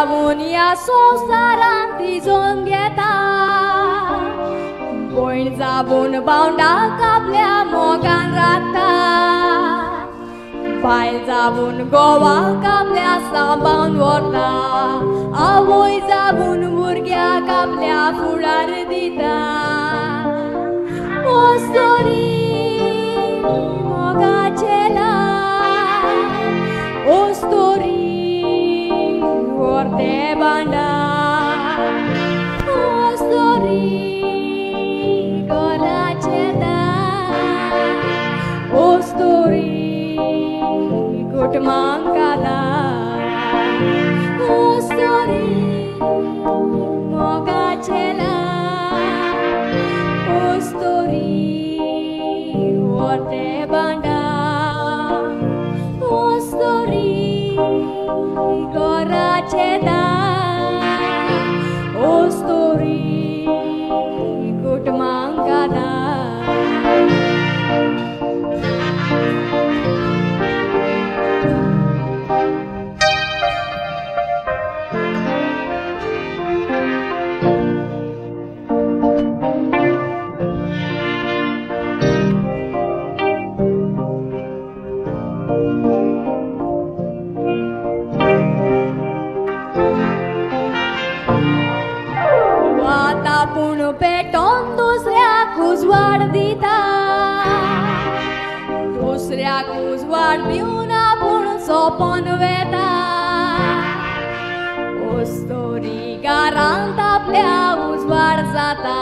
जाऊन या संसारात तिजोन घेता भयण जाऊन बावंडाक आपल्या मोगान राखता बायल जाऊन गोवाक आपल्या सांबाळून व्हरता आवय जाऊन भुरग्याक आपल्या फुडार दिता ओस्तोरी मोगाचे ओस्तोरी व्हरते बांडार ओस्तोरी घराचे दार ओस्तोरी कुटुंबांक आदार ओस्तोरी मोगाचे ओस्तोरी व्हरते बांडार ओस्तोरी घराचे दार ओस्तोरी कुटुंबांक आदार पूण पेटोन दुसऱ्याक उजवाड दिता दुसऱ्याक उजवाड दिवन आपूण सोपोन वेता ओस्तोरी घरांत आपल्या उजवाड जाता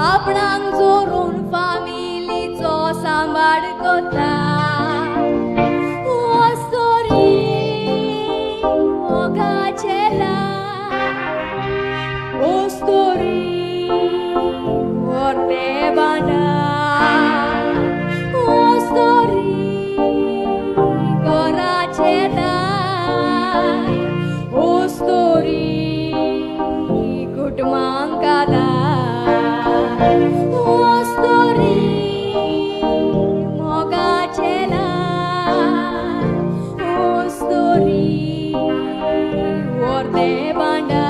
आपणाक जोरून फामिलीचो सांबाळ करता ओस्तोरी मोगाचे ओस्तोरी व्हरते बांडार ओस्तोरी घराचे दार ओस्तोरी कुटुंबांक आदार ओस्तोरी मोगाचे ओस्तोरी व्हरते बांडार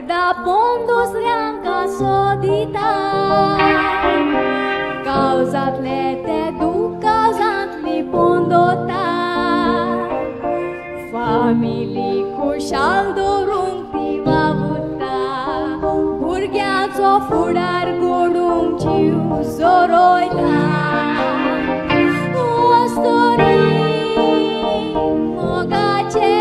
दापोवन दुसऱ्यांक सोदिता काळजांतले ते दूख काळजांतली पोंदोता फामिली खुशाल दवरूंक ती वावुरता भुरग्याचो फुडार घडोवंक जीव जोरोयता ओस्तोरी मोगाचे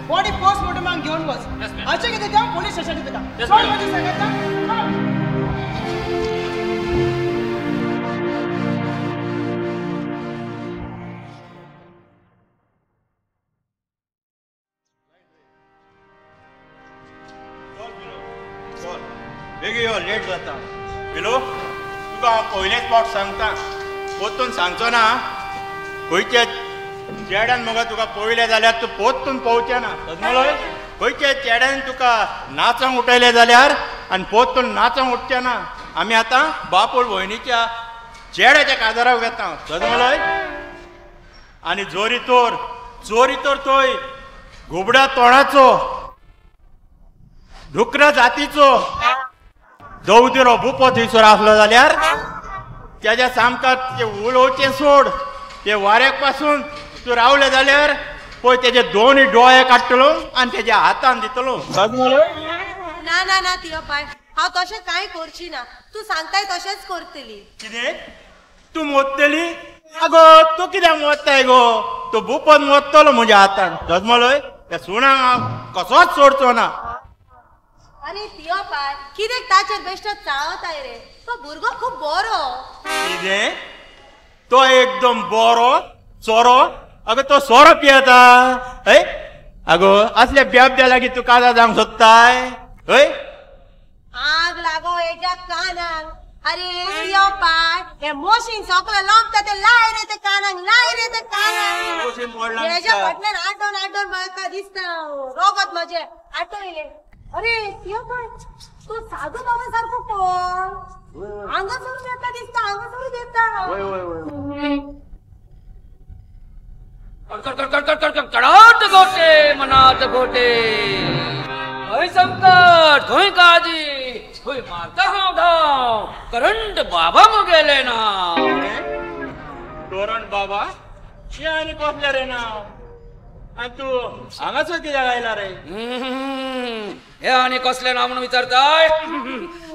बॉडी पोस्टमॉर्टमाक घेवन वच अशें कितें त्या पोलीस स्टेशन वयता चल माझे सांगाता बेगी यो लेट जाता पिलो तुका हांव पयलेच फावट सांगता पोतून सांगचो ना खंयचे चेड्यान मगो तुका पळयलें जाल्यार तूं पोतून पळोवचें ना समजलोय खंयचे चेड्यान तुका नाचोंक उठयलें जाल्यार आनी पोतून नाचोंक उठचें ना आमी आतां बापोळ भयणीच्या चेड्याच्या काजाराक वेता समजलोय आनी जोरी तोर थंय घुबडा तोंडाचो डुकरा जातीचो दवदिरो बुपो थंयसर आसलो जाल्यार त्याच्या सामका ते उलोवचें सोड ते वाऱ्याक पासून तूं रावले जाल्यार पळय तेजे दोनूय डोळे काडटलो आनी तेज्या हातान दितलो ना ना ना तियो पाय हांव तशें कांय करची ना तूं सांगताय तशेंच करतली कितें तूं मोदतली आगो तूं कित्याक मोदताय गो तो बुपन मोदतलो म्हज्या हातान जजमलोय त्या सुणाक हांव कसोच सोडचो ना अरे तियो पाय कितें ताचेर बेश्टो चाळवताय रे तो भुरगो खूब बरो कितें तो एकदम बरो चोरो अगो तो सोरो पियेता हय आगो असल्या ब्याब्द्या लागीं तूं काजा जावंक सोदताय हय आग लागो हेज्या कानाक अरे तियो पाय हे मशीन सगळं लोंबता ते लाय रे ते कानाक लाय रे ते कानाक हेज्या फाटल्यान आड्डोन म्हाका दिसता रोगत म्हजे आड्डोयले अरे तियो पाय तू साधू बाबा सारको कोण हांगासरूच येता दिसता हांगासरूच येता कडाट गोटे मनात गोटे खंय संकट खंय काळजी खंय मारता हांव धांव करंट बाबा मुगेले ना तोरण बाबा हे आनी कसले रे नांव आनी तूं हांगासर कित्याक आयला रे हे आनी कसले नांव म्हणून विचारताय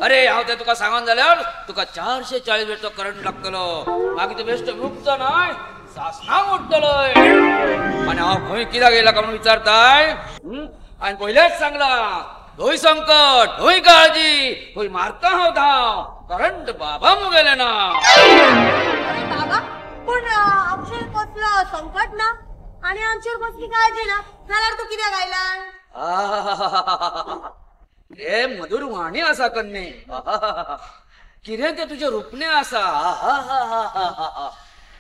अरे हांव ते तुका सांगोन जाल्यार तुका 440 वेळचो करंट लागतलो मागीर ते बेश्ट मुक्त नाय सासणाक उठतलोय आनी हांव खंय कित्याक येयला काय म्हणून विचारताय आनी पयलेच सांगला खंय संकट खंय काळजी खंय मारता हांव धांव करंट बाबा मुगेले ना अरे बाबा पूण आमचेर कसलो संकट ना आनी आमचेर कसली काळजी ना जाल्यार तूं कित्याक आयला हे मधुर वाणी आसा कन्ने कितें ते तुजे रुपणे आसा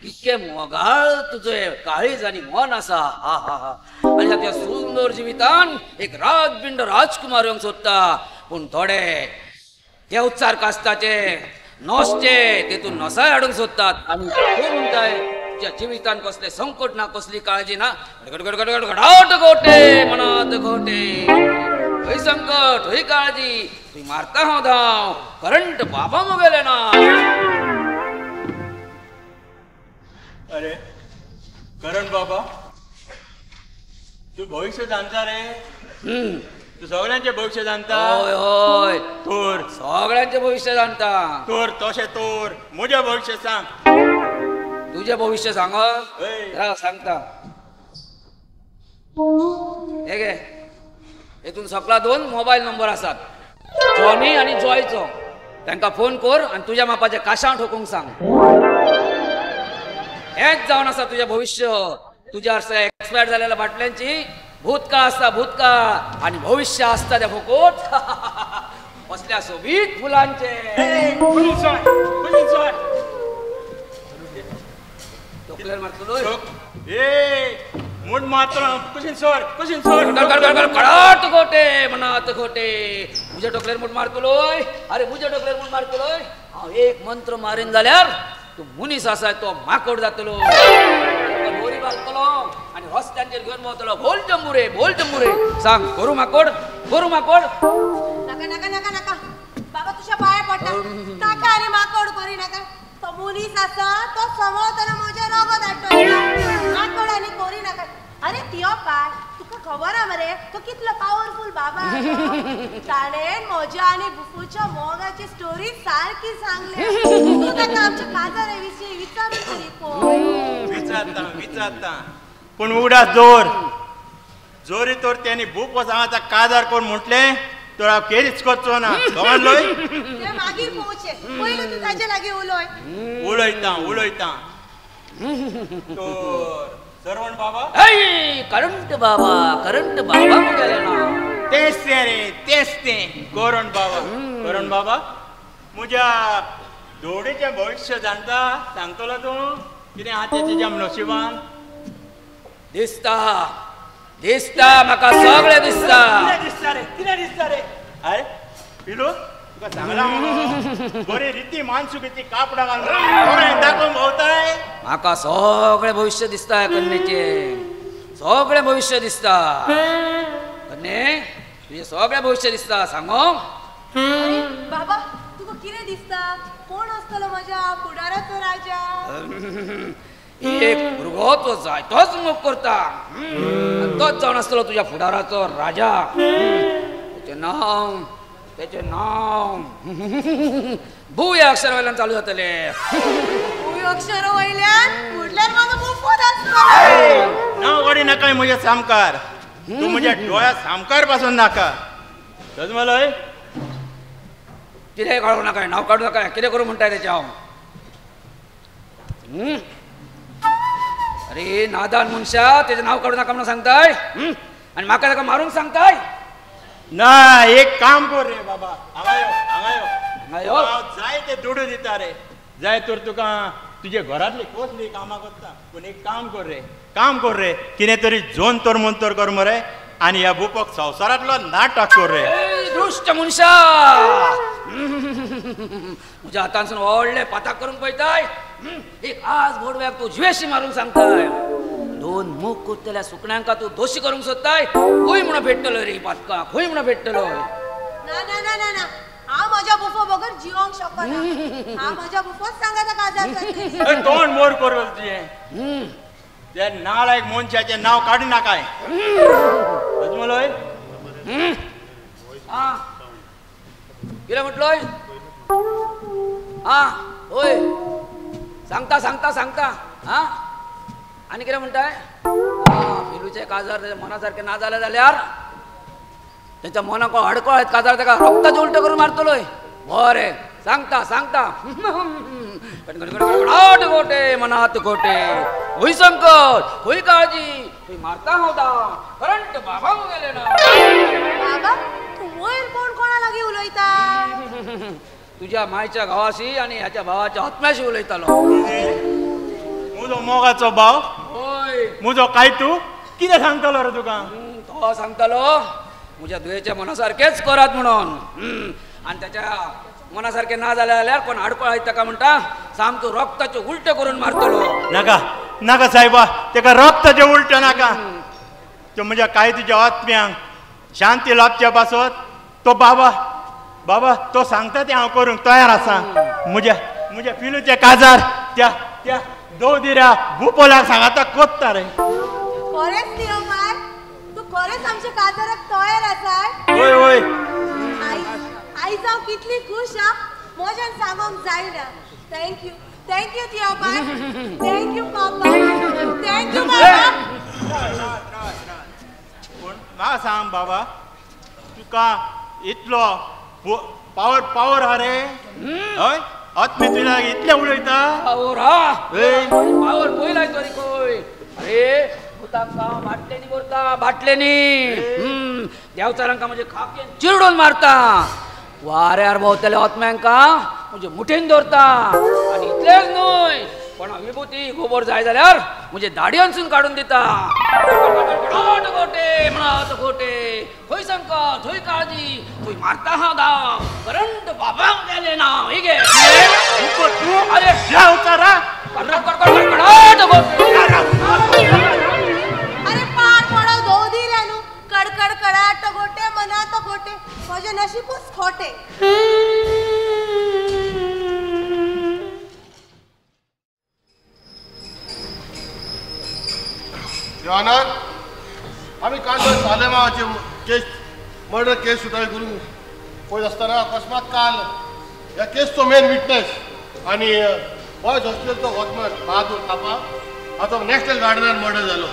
इतके मोगाळ तुझे काळीज आणि मन आसा आणि त्या सुंदर जिवितान एक राजबिंड राजकुमार येवंक सोदता पूण थोडे ते उत्सार कास्ताचे नसचे तेतून नसाय हाडूंक सोदतात आनी तूं म्हणटाय तुज्या जिवितान कसले संकट ना कसली काळजी ना घडाट गोटे मनात गोटे खंय संकट खंय काळजी तुई मारता हांव धांव करंट बाबा मुगेले ना अरे करण बाबा तू भविष्य जाणता रे तू सगळ्यांचे भविष्य जाणता होय होय तोर सगळ्यांचे भविष्य जाणता तोर तशें तोर म्हजें भविष्य सांग तुझे भविष्य सांग सांगता हे गे हेतून सकला 2 मोबाईल नंबर आसात जॉनी आणि जॉयचो तांकां फोन कर आणि तुझ्या मापाचे काशां ठोकूंक सांग हेच जावन आसा तुझे भविष्य तुझ्या एक्सपायर झालेल्या बाटल्यांची भूतकाळ असता भूतकाळ आणि भविष्य असता त्या भोकोट असल्या सोबीत फुलांचे टोकलेर मारतलोय मूड मात्र कुशीन सोर कडाट गोटे मनात गोटे मुझे टोकलेर मूड मारतलोय अरे मुझे टोकलेर मूड मारतलोय हांव एक मंत्र मारीन जाल्यार तू मुनीस आसाय तो माकोड जातलो दोरी घालतलो आणि रस्त्यांचेर घेवन भोंवतलो बोल जंबुरे सांग गोरू माकोड नाका नाका नाका नाका बाबा तुझ्या पाया पडटा नाका अरे माकोड करी नाका तो मुनीस आसा तो समोवतलो म्हजे रगत हाडटलो माकोड आनी करी नाका अरे तियो पाय तुका खबर हा मरे तो कितलो पावरफुल बाबा ताणें म्हज्या आनी बुफूच्या मोगाची स्टोरी सारकी सांगली तूं ताका आमच्या काजारे विशीं विचारून तरी पळय विचारता पूण उगडास जोर जोरी तोर त्यांनी बूक सांगाचा काजार कोण म्हटलें तर हांव केरीच करचो ना समजलोय ते मागीर पोवचे पयलीं तूं ताचे लागीं उलय उलयता तोर सरवण बाबा करंट बाबा मुगेले ना तेच ते रे तेच ते करण बाबा मुझ्या दोडीचे भविष्य जाणता सांगतलो तू कितें आहा तें तुज्या नशिबान दिसता म्हाका सगळें दिसता कितें दिसता रे अरे पिलू तुका सांगला मुगो बरी रिती मानसुबेची कापडां घालून दाखोवन भोंवताय म्हाका सगळें भविष्य दिसता कन्नेचे सगळें भविष्य दिसता कन्ने तुझे सगळें भविष्य दिसता सांगो बाबा तुका कितें दिसता कोण आसतलो म्हज्या फुडाराचो राजा एक भुरगो तो जायतोच मोग करता तोच जावन आसतलो तुज्या फुडाराचो राजा तेचे नांव भू या अक्षरा वयल्यान चालू जातले अक्षर वयल्यान फुडल्यान म्हाका मोफत आसतलो नांव काडी नाकाय म्हजे सामकार तू म्हज्या डोळ्या सामकार पासून नाका सजमलोय कितें काडूं नाका नांव काडूं नाका कितें करूं म्हणटाय तेचे हांव अरे नादान मनशा तेजें नांव काडूं नाका म्हणून सांगताय आनी म्हाका ताका मारूंक सांगताय ना एक काम कर रे बाबा हांगा यो जाय ते दुडू दिता रे जाय तर तुका तुजे घरातली कसली कामां करता पूण एक काम कर रे कितें तरी जोन तर मंतर कर मरे आनी ह्या बुपक संवसारांतलो नाटक कर रे दुश्ट मनशा म्हज्या हातांसून व्हडले पाताक करूंक पळयताय एक आज घोडव्याक तूं जिवेशी मारूंक सांगताय दोन मूग कुत्तेल्या सुकण्यांका तूं दोशी करूंक सोदताय खंय म्हणून भेटतलो रे पातका खंय म्हणून भेटतलो ना हांव म्हज्या बुफो बगर जिवंक शकना हांव म्हज्या बुफोच सांगाता काजार तोंड मोर कर तुजें ते नालायक मनशाचें नांव काडूं नाकाय सजमलोय कितें म्हटलोय होय सांगता आनी कितें म्हणटाय पिलूचे काजार तेच्या मना सारके ना जाले जाल्यार तेच्या मनाक अडकळ आहेत काजार ताका रक्ताचे उलटे करून मारतलोय बरें सांगता आठ गोटे मनात गोटे खंय संकट खंय काळजी खंय मारता होता करंट बाबा गेले ना बाबा तू वयर कोणा लागीं उलयता तुझ्या मायच्या गावाशी आणि ह्याच्या भावाच्या आत्म्याशी उलयतालो म्हजो मोगाचो भाव होय म्हजो काय तू कितें सांगतलो रे तुका तो सांगतालो म्हज्या दुयेच्या मनासारखेच करात म्हणून आणि त्याच्या मनासारखे ना जाल्यार कोण आडपळ आहेत ताका म्हणटा सामको रक्ताचे उलटे करून मारतलो नाका साहेबा तेका रक्ताचे उलटे नाका तो म्हज्या काय तुज्या आत्म्यांक शांती लाभच्या पासत तो बाबा तो सांगता ते हांव करूंक तयार आसा म्हज्या पिलूचे काजार त्या दोदिऱ्या भुपोलाक सांगाता कोत्ता रे खरेंच न्ही बाय तू खरेंच आमच्या काजाराक तयार आसा होय आयज हांव कितली खूश हा म्हज्यान सांगोंक जायना थँक्यू तियो बाय थँक्यू पापा थँक्यू बाबा पूण म्हाका सांग बाबा तुका इतलो पावर हा रे हय आत्मे तुला इतले उलयता पावर पयलाय तरी खंय अरे भुतांका बाटलेनी देवचारांका म्हणजे खाकेन चिरडून मारता वाऱ्यार भोंवतल्या आत्म्यांका म्हणजे मुठेन दवरता आनी इतलेच न्हय पण विभूती गोबर जाय जाल्यार म्हणजे दाडयांसून काडून दिता गोटे म्हणत गोटे खंय संकट खंय काळजी खंय मारता हा दाव करंट बाबांक गेले ना हिगे तू अरे देवचारा अरे पार पडो धोदिऱ्या न्हू कडकड कडाट गोटे मनात गोटे म्हजे नशीबूच खोटे ऑनर आम्ही काल सालेमाचे केस मर्डर केस सुटावी करून पळयत आसतना अकस्मात काल ह्या केसचो मेन विटनेस आनी बॉयज हॉस्टेलचो वॉचमॅन बहादूर थापा हाचो नॅशनल गार्डनान मर्डर जालो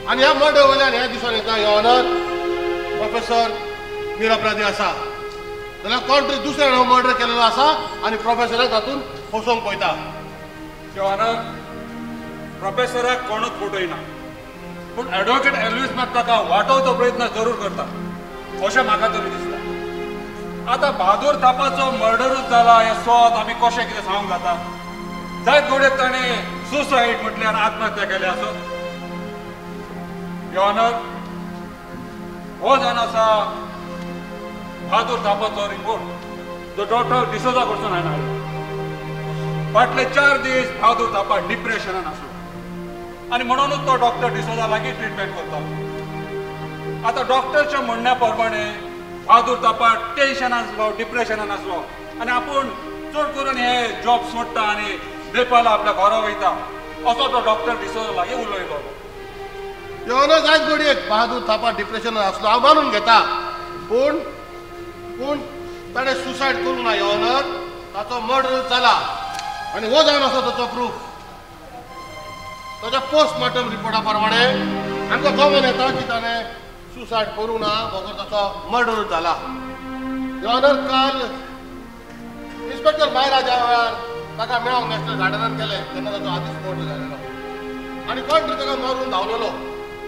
आनी ह्या मर्डर वयल्यान ह्या दिसान येता ह्या ऑनर प्रोफेसर निरपराधी आसा जाल्यार कोण तरी दुसऱ्यान हो मर्डर केलेलो आसा आनी प्रोफेसराक हातून फसोवंक पळयता ऑनर प्रोफेसराक कोणूच फटयना पूण एडवोकेट एल्विस मात ताका वाटोवचो प्रयत्न जरूर करता अशें म्हाका तरी दिसता. आतां बहादूर थापाचो मर्डरूच जाला हें सोद आमी कशें कितें सांगूंक जाता? जायत घडयेक ताणें सुसायड म्हटल्यार आत्महत्या केल्या आसत. युअर ऑनर, हो जावन आसा बहादूर थापाचो रिपोर्ट जो डॉक्टर डिसोजा कडसून हांवें हाडलो. फाटले 4 दीस बहादूर थापा डिप्रेशनान आसलो आनी म्हणूनच तो डॉक्टर डिसोजा लागीं ट्रिटमेंट करता. आतां डॉक्टरच्या म्हणण्या प्रमाणे बहादूर थापा टेन्शनान आसलो, डिप्रेशनान आसलो आनी आपूण चड करून हे जॉब सोडटा आनी नेपाळा आपल्या घरा वयता असो तो डॉक्टर डिसोजा लागीं उलयलो. योनो जायत घडयेक बहादूर थापा डिप्रेशनान आसलो हांव मानून घेता. पूण ताणें सुसायड करूंक ना योनर. ताचो मर्डर जाला आनी हो जावन आसा ताचो प्रूफ. ताच्या पोस्टमॉर्टम रिपोर्टा प्रमाणे आमकां गमन येता की ताणें सुसायड करूंक ना, बगर ताचो मर्डर जाला. योनर काल इन्स्पेक्टर भायर ज्या वेळार ताका मेळोंक नॅशनल गार्डनान गेले तेन्ना ताचो आदींच मर्डर जालेलो आनी कोण तरी ताका मारून धांवलेलो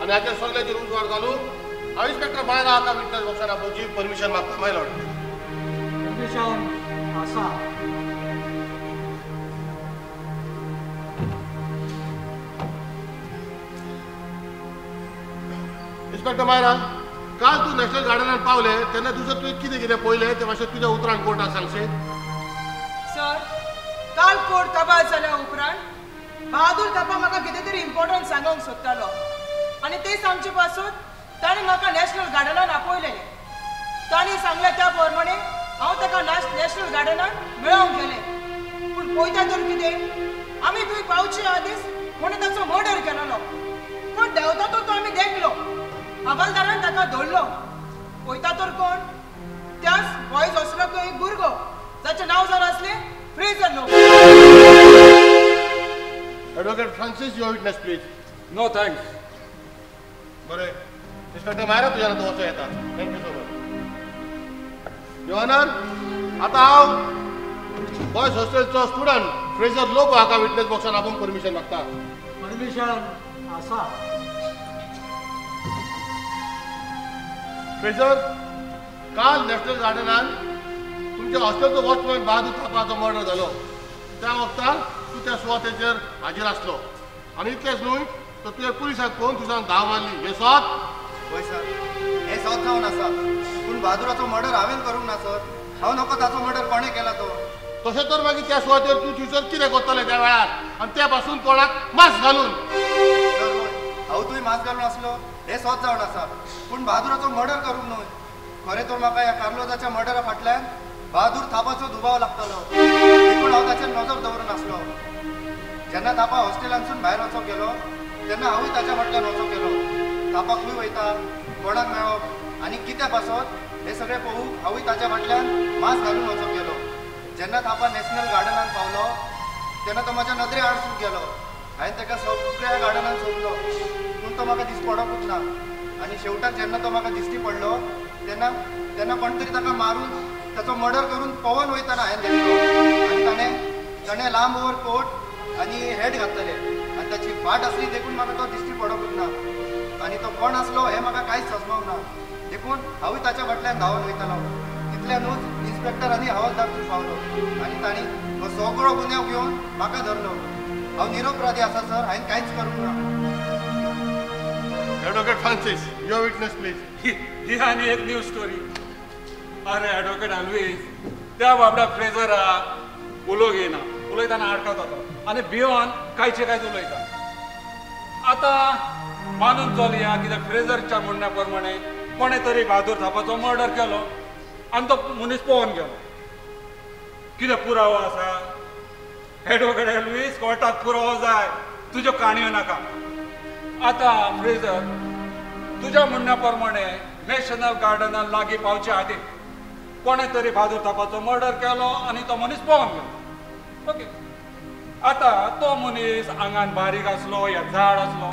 आनी हाचेर सगळ्याचेर उजवाड घालून हांव इन्स्पेक्टर भायर हाका विटनस बॉक्सान आपोवची परमिशन मागता. माय लॉर्ड. परमिशन आसा. इन्स्पेक्टर मायरा, काल तूं नॅशनल गार्डनान पावले तेन्ना तुजें कितें कितें पळयलें तें मातशें तुज्या उतरान कोर्टाक सांगशे. सर, काल कोर्ट कबाल जाल्या उपरांत बहादूर थापा म्हाका कितें तरी इम्पॉर्टंट सांगूंक सोदतालो आनी ते सांगचे पासून ताणें म्हाका नॅशनल गार्डनान आपयलेलें. ताणें सांगलें त्या प्रमाणे हांव ताका नॅशनल गार्डनान मेळोवंक गेलें. पूण पळयता तर कितें, आमी थंय पावचे आदींच कोणें ताचो मर्डर केलोलो. पूण देंवता तो आमी देखलो. हवालदारान ताका धरलो. पळयता तर कोण, त्याच बॉयज हॉस्टेलांतलो एक भुरगो जाचें नांव जर आसलें Fraser no. Advocate Francis, your witness please. No thanks. बरें, इन्स्पेक्टर मायरा तुज्यान तो वचूं येता. Thank you so much. Your honour, आतां हांव बॉयज हॉस्टेलचो स्टुडंट फ्रेझर लोको हाका विटनेस बॉक्सान आपोवंक परमिशन मागता. परमिशन आसा. फ्रेझर, काल नॅशनल गार्डनान तुमच्या हॉस्टेलचो वॉचमॅन बहादूर थापाचो मर्डर जालो. त्या वखदार तूं त्या सुवातेचेर हाजीर आसलो आनी इतलेंच न्हय तर तुवें पुलिसाक पळोवन तुज्यान धांव मारली. हे सॉत? होय सर, हे सॉत जावन आसा. पूण बहादुराचो मर्डर हांवें करूंक ना सर. हांव नको ताचो मर्डर कोणें केला तो. तशें तर मागीर त्या सुवातेर तूं थंयसर कितें करतलें त्या वेळार आनी त्या पासून कोणाक मास्क घालून? सर होय, हांव तुवें मास्क घालून आसलो हे सॉत जावन आसा. पूण बहादुराचो मर्डर करूंक न्हय. खरें तर म्हाका ह्या कार्लोजाच्या मर्डरा फाटल्यान बहादूर थापाचो दुबाव लागतालो. देखून हांव ताचेर नजर दवरून आसलो. जेन्ना थापा हॉस्टेलांतसून भायर वचोंक गेलो तेन्ना हांवूय ताच्या फाटल्यान वचोंक गेलो. थापा खंय वयता, कोणाक मेळप आनी कित्याक पासत हे सगळें पळोवंक हांवूय ताच्या फाटल्यान मास्क घालून वचोंक गेलो. जेन्ना थापा नॅशनल गार्डनान पावलो तेन्ना तो म्हज्या नदरे आड सूट गेलो. हांवें ताका सगळ्या गार्डनान सोदलो पूण तो म्हाका दिस पडोंकूच ना. आनी शेवटाक जेन्ना तो म्हाका दिश्टी पडलो तेन्ना कोण तरी ताका मारून ताचो मर्डर करून पवन वयताना हांवें देखलो. आनी ताणें लांब ओवर कोट आनी हेड घातलेले आनी ताची फाट आसली देखून म्हाका तो दिश्टी पडोंकूच ना. आनी तो कोण आसलो हें म्हाका कांयच समजूंक ना. देखून हांवूय ताच्या फाटल्यान धांवून वयतालो. तितल्यानूच इन्स्पेक्टर आनी हवालदार थंय पावलो आनी तांणी हो सगळो गुन्यांव घेवन म्हाका धरलो. हांव निरपराधी आसा सर, हांवें कांयच करूंक ना. Advocate Francis, your witness please. ही आनी एक न्यू स्टोरी. अरे ॲडव्होकेट अल्वीस, त्या बाबड्या फ्रेझराक उलोवंक येना. उलयतना आडकत वता आनी भियोन कांयचे कांयच उलयता. आतां मानून चलया कित्याक फ्रेझरच्या म्हणण्या प्रमाणे कोणें तरी बहादूर थापाचो मर्डर केलो आनी तो मनीस पळोवन गेलो. कितें पुरावो आसा? ॲडव्होकेट अल्वीस, कोर्टाक पुरावो जाय, तुज्यो काणयो नाका. आतां फ्रेझर, तुज्या म्हणण्या प्रमाणे नॅशनल गार्डनान लागीं पावचे आदीं कोणें तरी बहादूर थापाचो मर्डर केलो आनी तो मनीस पळोवन गेलो. ओके. आतां तो मनीस आंगान बारीक आसलो या झाड आसलो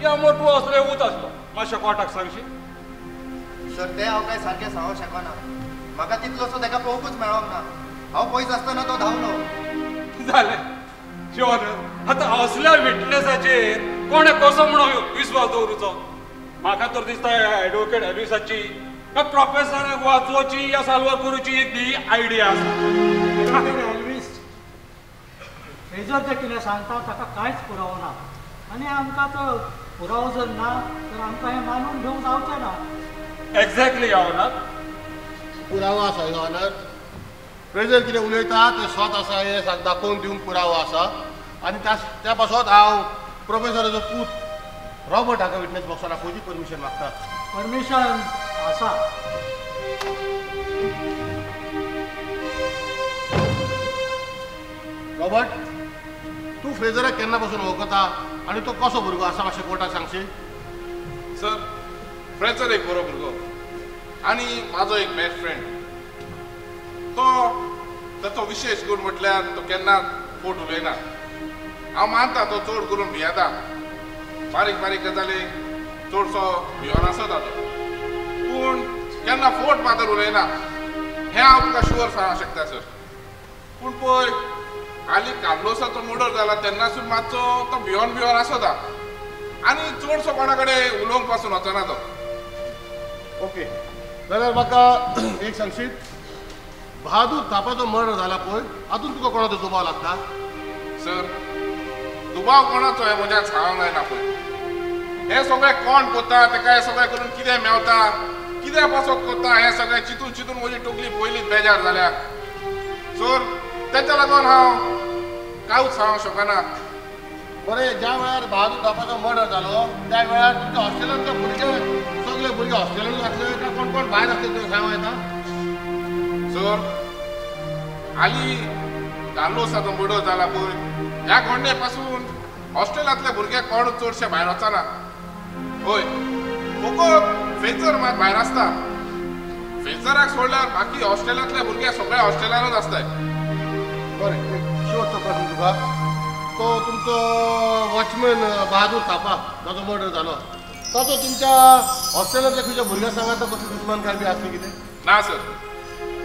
या मोठो असलो उंच आसलो, मातशें कोर्टाक सांगशी? सर तें हांव कांय सारकें सांगूंक शकना. म्हाका तितलोसो ताका पळोवंकूच मेळोंक ना. हांव पयस आसतना तो धांवलो. जालें. श्योर. आतां असल्या विटनेसाचेर कोणें कसो म्हणून विस्वास दवरूचो? म्हाका तर दिसता ॲडव्होकेट अल्वीसाची प्रोफेसराक वाचोवची या सॉल्व करूची एक दी आयडिया आसा. एल्विस हेजर जे कितें सांगता ताका कांयच पुरावो ना आनी आमकां तो पुरावो जर ना तर आमकां हें मानून घेवंक जावचें ना. Exactly honour. पुरावो आसा यो ऑनर. फ्रेजर कितें उलयता तें स्वत आसा हें दाखोवन दिवंक पुरावो आसा आनी त्या पासत हांव प्रोफेसराचो पूत रॉबर्ट हाका विटनेस बॉक्साक दाखोवची परमिशन मागता. परमिशन आसा. रॉबर्ट तूं फ्रेजराक केन्ना पासून वळखता आनी तो कसो भुरगो आसा मातशें कोर्टाक सांगशी. सर फ्रेजर एक बरो भुरगो आनी म्हाजो एक बेस्ट फ्रेंड. तो ताचो विशेश गूण म्हटल्यार तो केन्नाच फोट उलयना. हांव मानता तो चड करून भियेता. बारीक बारीक गजालीक चडसो भियोन आसता तो पूण केन्ना फोट मात्र उलयना हें हांव तुका शुअर सांगूंक शकता सर. पूण पळय हालीं कार्लोसाचो मर्डर जाला तेन्नासून मातसो तो भियोन आसता आनी चडसो कोणा कडेन उलोवंक पासून वचना तो. ओके जाल्यार म्हाका एक सांगशीत बहादूर थापाचो मर्डर जाला पळय हातूंत तुका कोणाचो दुबाव लागता. सर दुबाव कोणाचो हें म्हज्यान सांगूंक जायना पळय. हें सगळें कोण कोता ताका हें सगळें करून कितें मेवता कितें पासत कोता हें सगळें चिंतून चिंतून म्हजी तकली पयलींच बेजार जाल्या. सर तेच्या लागून हांव कांयच सांगूंक शकना. बरें ज्या वेळार बहादूर थापाचो मर्डर जालो त्या वेळार तुमच्या हॉस्टेलांतले भुरगे सगळे भुरगे हॉस्टेलांत घातले काय कोण कोण भायर आसले तें सांगूं येता. सर हालीं कार्लोसाचो मर्डर जाला पळय ह्या घडणे पासून हॉस्टेलांतले भुरगे कोण चडशे भायर वचना. हय फकत फेजर मात भायर आसता. फेजराक सोडल्यार बाकी हॉस्टेलांतले भुरगे सगळे हॉस्टेलांतूच आसताय. बरें एक शेवटचो प्रश्न तुका. तो तुमचो वॉचमॅन बहादूर थापा जाचो मर्डर जालो ताचो तुमच्या हॉस्टेलांतल्या खंयच्या भुरग्यां सांगात कसली दुस्मानकाय बी आसली कितें. ना सर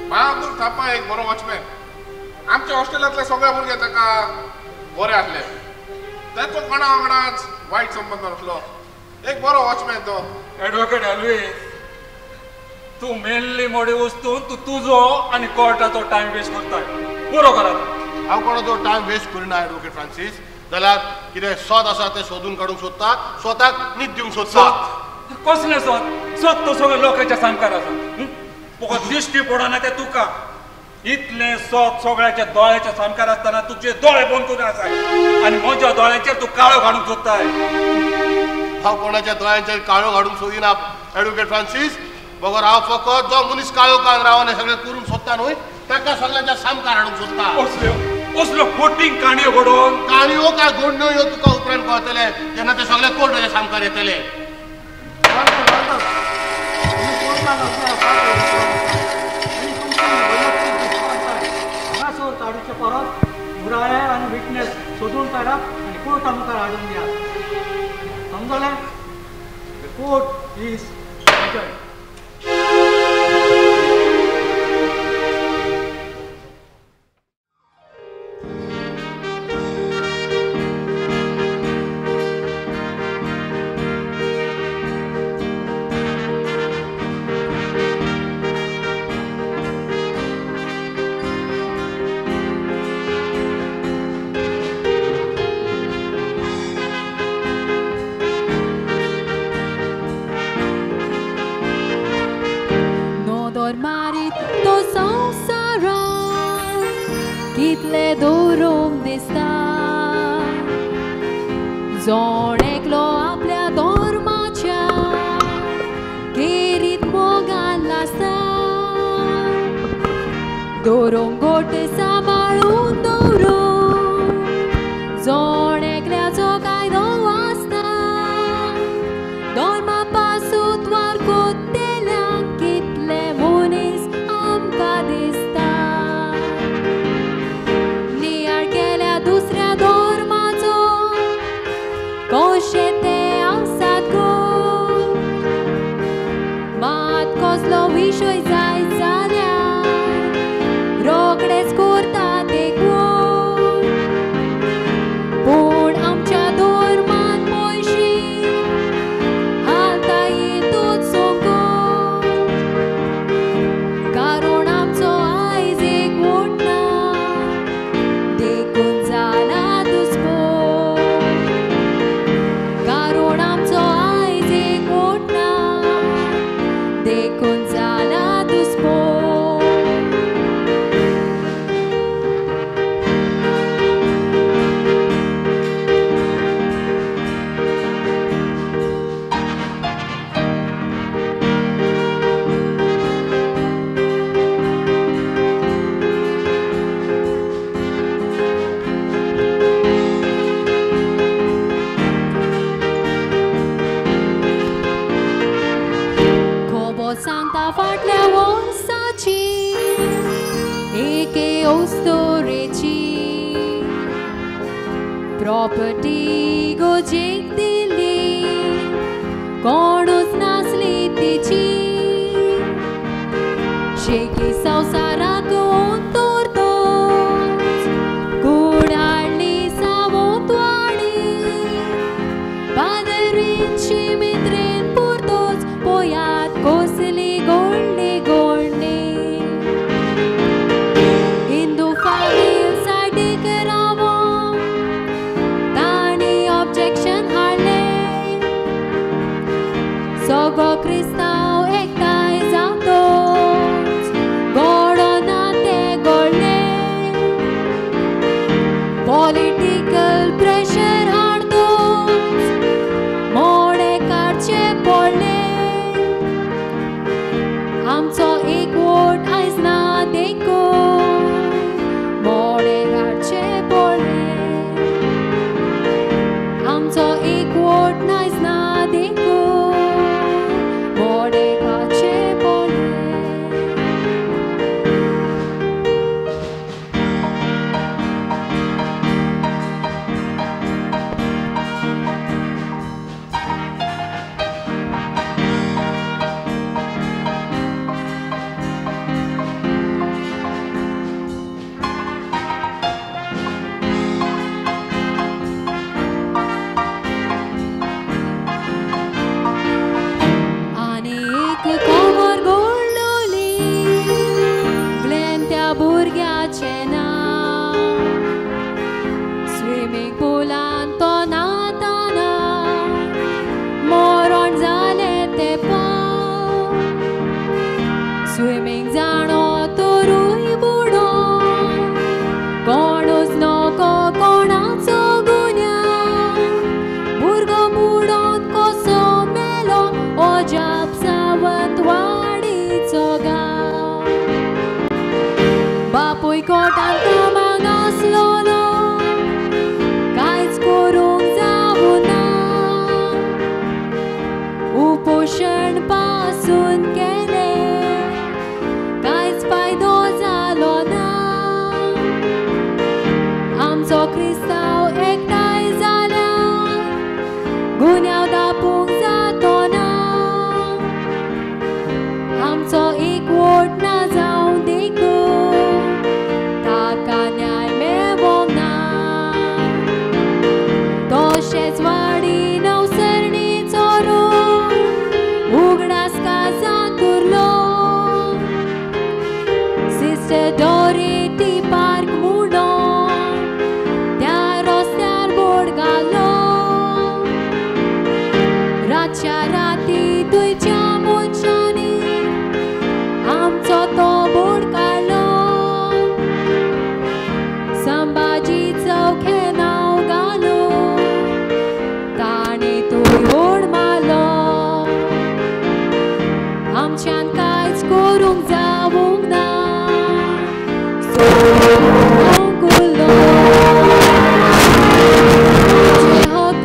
बहादूर थापा एक बरो वॉचमॅन. आमच्या हॉस्टेलांतले सगळे भुरगे ताका बरे आसले. ताचो कोणा वांगडाच वायट संबंद नासलो. एक बरो वॉचमॅन तो. एडवोकेट एल्विस तूं मेनली मोडी वस्तून तूं तुजो आनी कोर्टाचो टायम वेस्ट करताय. पुरो करात. हांव कोणाचो टायम वेस्ट करिना एडवोकेट फ्रांसीस. जाल्यार कितें सोद आसा तें सोदून काडूंक सोदता स्वताक न्हीद दिवंक सोदता. कसलें सोद तो सगळे लोकांच्या सांगकार आसा. फकत दिश्टी पडना तें तुका. इतलें सोद सगळ्याच्या दोळ्याच्या सांगकार आसतना तुजे दोळे बंद करून आसाय आनी म्हज्या दोळ्यांचेर तूं काळो घालूंक सोदताय. हांव कोणाच्या दोळ्यांचेर काळो घालूंक सोदिना एडवोकेट फ्रांसीस. बगर हांव फकत जो मनीस काळो कान रावन हें सगळें करूंक सोदता न्हय ताका सगळ्यांच्या सामकार हाडूंक सोदता. असल्यो फोटींग काणयो घडोवन काणयो काय घडण्यो ह्यो तुका उपरांत कळटले जेन्ना ते सगळे कोर्टाचे सामकार येतले. हांगासर काडूचे परत पुराये आनी विटनेस सोदून काडात आनी कोर्टा मुखार हाडून दियात. समजलें. The court is adjourned. कितले दौरोंक दिसता जोण एकलो आपल्या धर्माच्या केरीत मोगान आसता. दौरोंक गोट सांबाळून दवरून जोण एकल्याचो कायदो वाचता. धर्मा पासून वार कोत्तेल्यांक कितले मनीस आमकां दिसता. दुसऱ्या धर्माचो कशे ते आसात गो. मात कसलो विशय जाय जाल्यार रोखडेच करतात एक वोट. पूण आमच्या धर्मान पयशी हालता येतूच सोगो. तो सांगता फाटल्या वर्साची एके ओस्तोरेची प्रॉपर्टी गोजेक दिली कोणूच नासली तिची शेकी संवसाराक तोरतोच कूड हाडली सावंतवाडी पादरीची मित्रेन पुरतोच पोयात कोसली गोडली गोडली हिंदू फामील सायडीक रावोन ताणी ऑब्जेक्शन हाडले सगळो क्रिस्तांव एकठांय जावतोच गोडो नाते गोडले पॉलिटिकल प्रेशर हाडतोच मोडे काडचे पडले आमचो एक वोट आयज ना देखून मोडे काडचे पडले आमचो एक वोट आयज ना देखून मोडे काडचे पडले आनी एक कवर गोडलोली ग्लेन त्या भुरग्याचे नांव स्विमींग पुलान तो नाताना मरण जालें तें पाव स्विमींग जाणो तोरूय बुडो कोणूच नको कोणाचो गुन्यांव भुरगो बुडोन कसो मेलो ओजाप सावंतवाडीचो गांव बापूय कोर्टांत कामाक आसलोलो कांयच करूंक जावुना उपोशण पासून केले कांयच फायदो जालो ना आमचो क्रिस्तांव एकठांय जाल्यार गुन्यांव दापूंक जातो ना आमचो एक वोट ना जावं देखून ताका न्याय मेळोंक ना तशेंच वाडी नवसरणीचो रोड उगडास काजांत उरलो सिस्टर डॉरेटी पार्क म्हणून त्या रस्त्यार बोर्ड घालो रातच्या राती तुज्या मनशांनी आमचो तो बोर्ड काडलो संभाजी चौखे नांव घालून ताणी तुय ओड मारलो आमच्यान कांयच करूंक जावूंक ना सोडूंक उरलो तुजे हक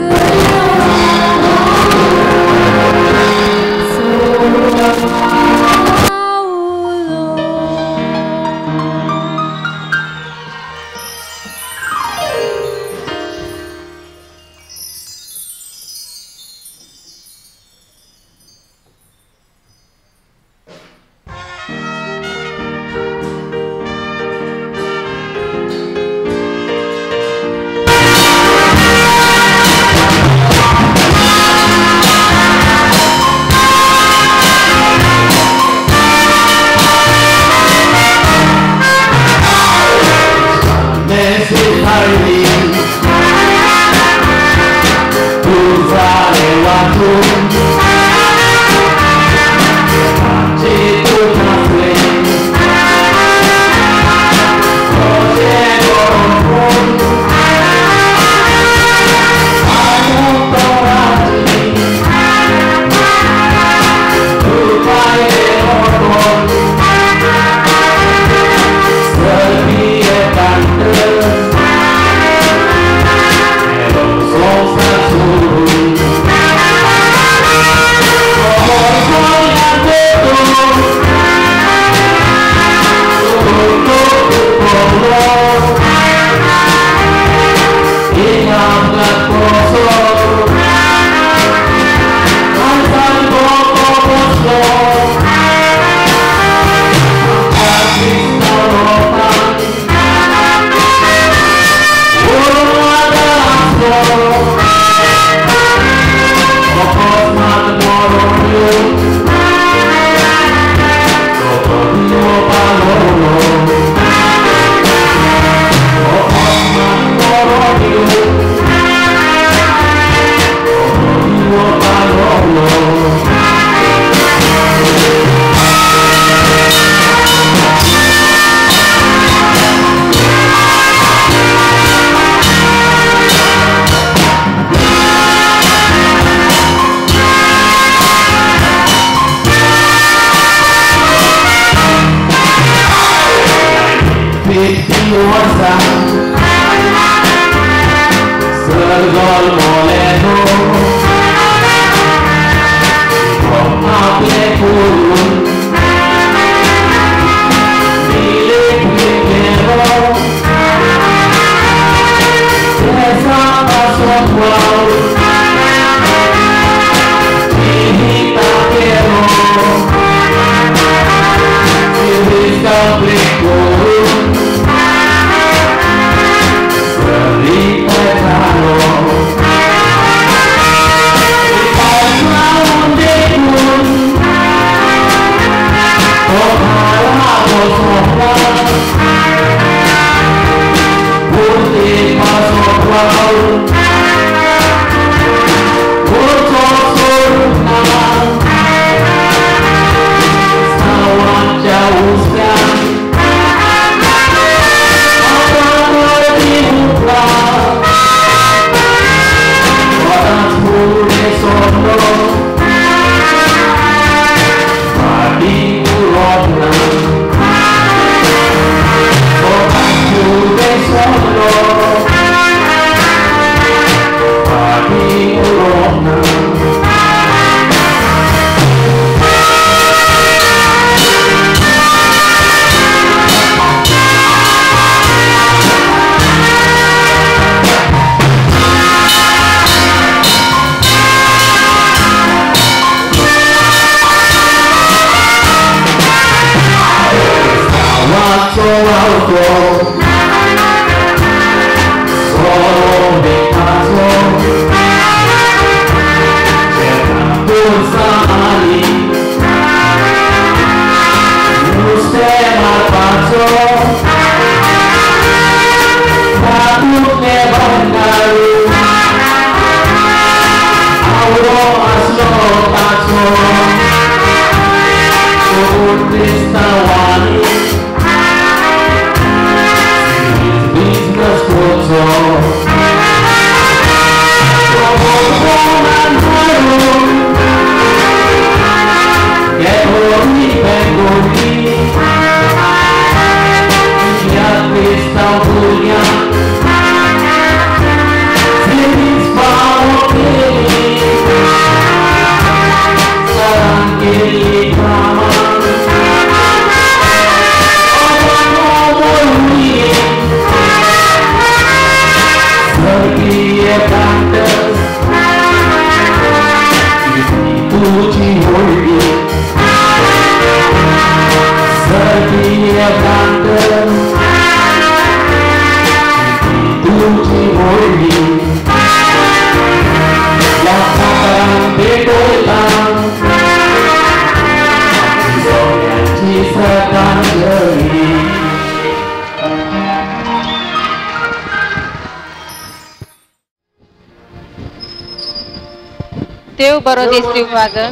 देव बरो दिसली फादर.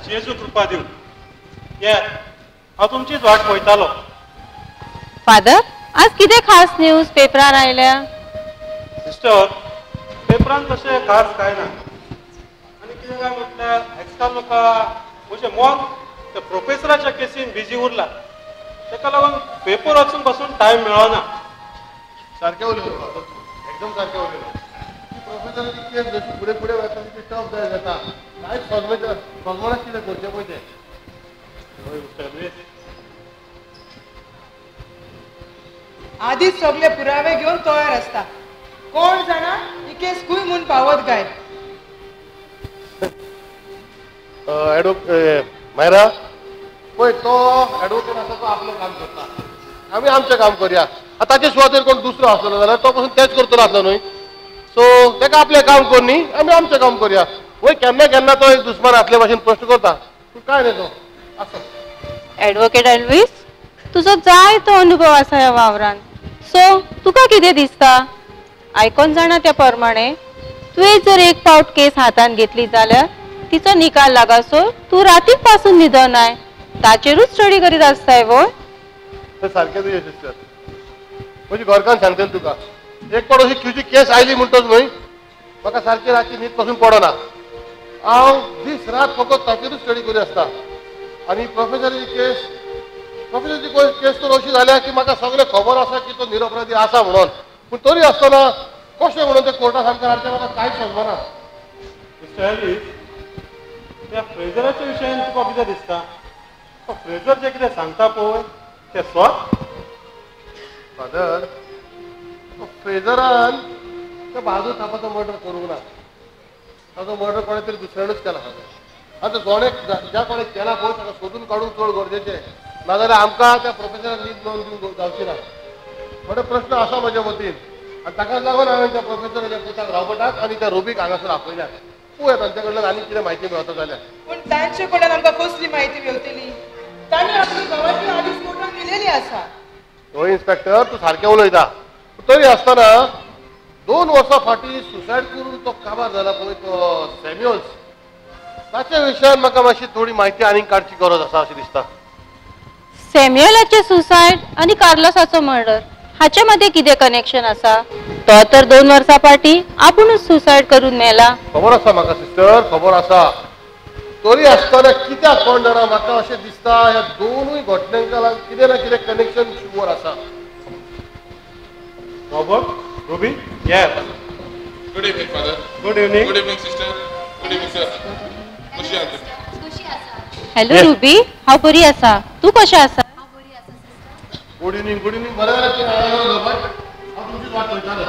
जेजू कृपा दिव. हांव तुमचीच वाट पळयतालो. फादर आज कितें खास न्यूज पेपरार आयल्या? सिस्टर पेपरान तशें खास कांय ना. आनी कितें काय म्हटल्यार आजकाल म्हाका म्हजें मन त्या प्रोफेसराच्या केसीन बिजी उरला. ताका लागून पेपर वाचून पासून टायम मेळना. सारकें उलयलो एकदम सारकें उलयलो. प्रोफेसराची केस जशी फुडें फुडें वता तशी टफ जाय जाता. कांयच सोजमनाच कितें करचें पळय तें. आधीच सगळे पुरावे घेऊन तयार असता. कोण जाणा ही केस खूंय म्हूण पावत काय. मायरा पळय तो एडवोकेट आसा तो आपलें काम करता. आमी आमचें काम करया. ताचे सुवातेर कोण दुसरो आसलो जाल्यार तो पासून तेच करतलो आसलो न्हय. सो ताका आपलें काम कर न्ही आमी आमचें काम करया. वय केन्ना केन्ना तो एक दुस्मान आसले भाशेन प्रश्न करता. पूण काय न्हय तो आसो. एडवोकेट एल्वीस तुजो जायतो अनुभव आसा ह्या वावरान. सो तुका कितें दिसता? आयकोन जाणा त्या प्रमाणे तुवें जर एक पावट केस हातान घेतली जाल्यार तिचो निकाल लागासो तूं रातीक पासून न्हिदनाय. ताचेरूच स्टडी करीत आसताय वय. सारकें तुजें सिस्टर. म्हजी घरकान सांगतले तुका एक पावट अशी क्यूची केस आयली म्हणटच न्हय म्हाका सारकी रातची न्हीद पासून पडना. हांव दीस रात फकत ताचेरूच स्टडी करी आसता. आनी प्रोफेसराची केस प्रोफेसरची केस तर अशी झाल्या की म्हाका सगळे खबर आसा की तो निरपराधी आसा म्हणून, पूण तरी आसतना कशें म्हणून ते कोर्टात सामकें हाडचें म्हाका कांयच समजना. मिस्टर एल्विस, त्या फ्रेझराच्या विशयान तुका कितें दिसता? फ्रेझर जे कितें सांगता पळय तें स्वत फादर, फ्रेझरान त्या बहादूर थापाचो मर्डर करूंक ना. ताचो मर्डर कोणे तरी दुसऱ्यानूच केला. आतां जोणे ज्या कोणे केला पळय ताका सोदून काडूंक चड गरजेचें, नाजाल्यार आमकां त्या प्रोफेसरान लीड नोंद दिवंक जावची ना. थोडे प्रश्न आसा म्हज्या मतीन आनी ताकाच लागून हांवें त्या प्रोफेसराच्या पुताक रॉबर्टाक आनी त्या रुबीक हांगासर आपयल्यात. पळोवया तांचे कडल्यान आनी कितें म्हायती मेळटा जाल्यार. पूण तांचे कडल्यान आमकां कसली म्हायती मेळटली? तांणी आपली गांवांतली आदीच कोर्टान दिलेली आसा. हो इन्स्पेक्टर, तूं सारकें उलयता. तरी आसतना 2 वर्सां फाटीं सुसायड करून तो काबार जाला पळय तो सॅम्युअल्स, ताच्या विशयान म्हाका मातशी थोडी म्हायती आनीक काडची गरज आसा अशें दिसता. सॅम्युअलाचे सुसायड आणि कार्लोसाचो मर्डर हाचे मध्ये कितें कनेक्शन आसा? तो तर 2 वर्सां फाटीं आपुणूच सुसायड करून मेला. खबर आसा म्हाका सिस्टर, खबर आसा. तरी आसतना कित्याक कोण जाणा म्हाका अशें दिसता ह्या दोनूय घटनांक कितें ना कितें कनेक्शन शुअर आसा. Robert, ruby, yes. Good evening father. Good evening. Good evening sister. Good evening sir. कशी आहात तुम्ही? हॅलो रुबी, हांव बरी आसा. तू कशें आसा? Good evening. Good evening. बरें जालें की रॉबर्ट, हांव तुमचीच वाट पळयतालो.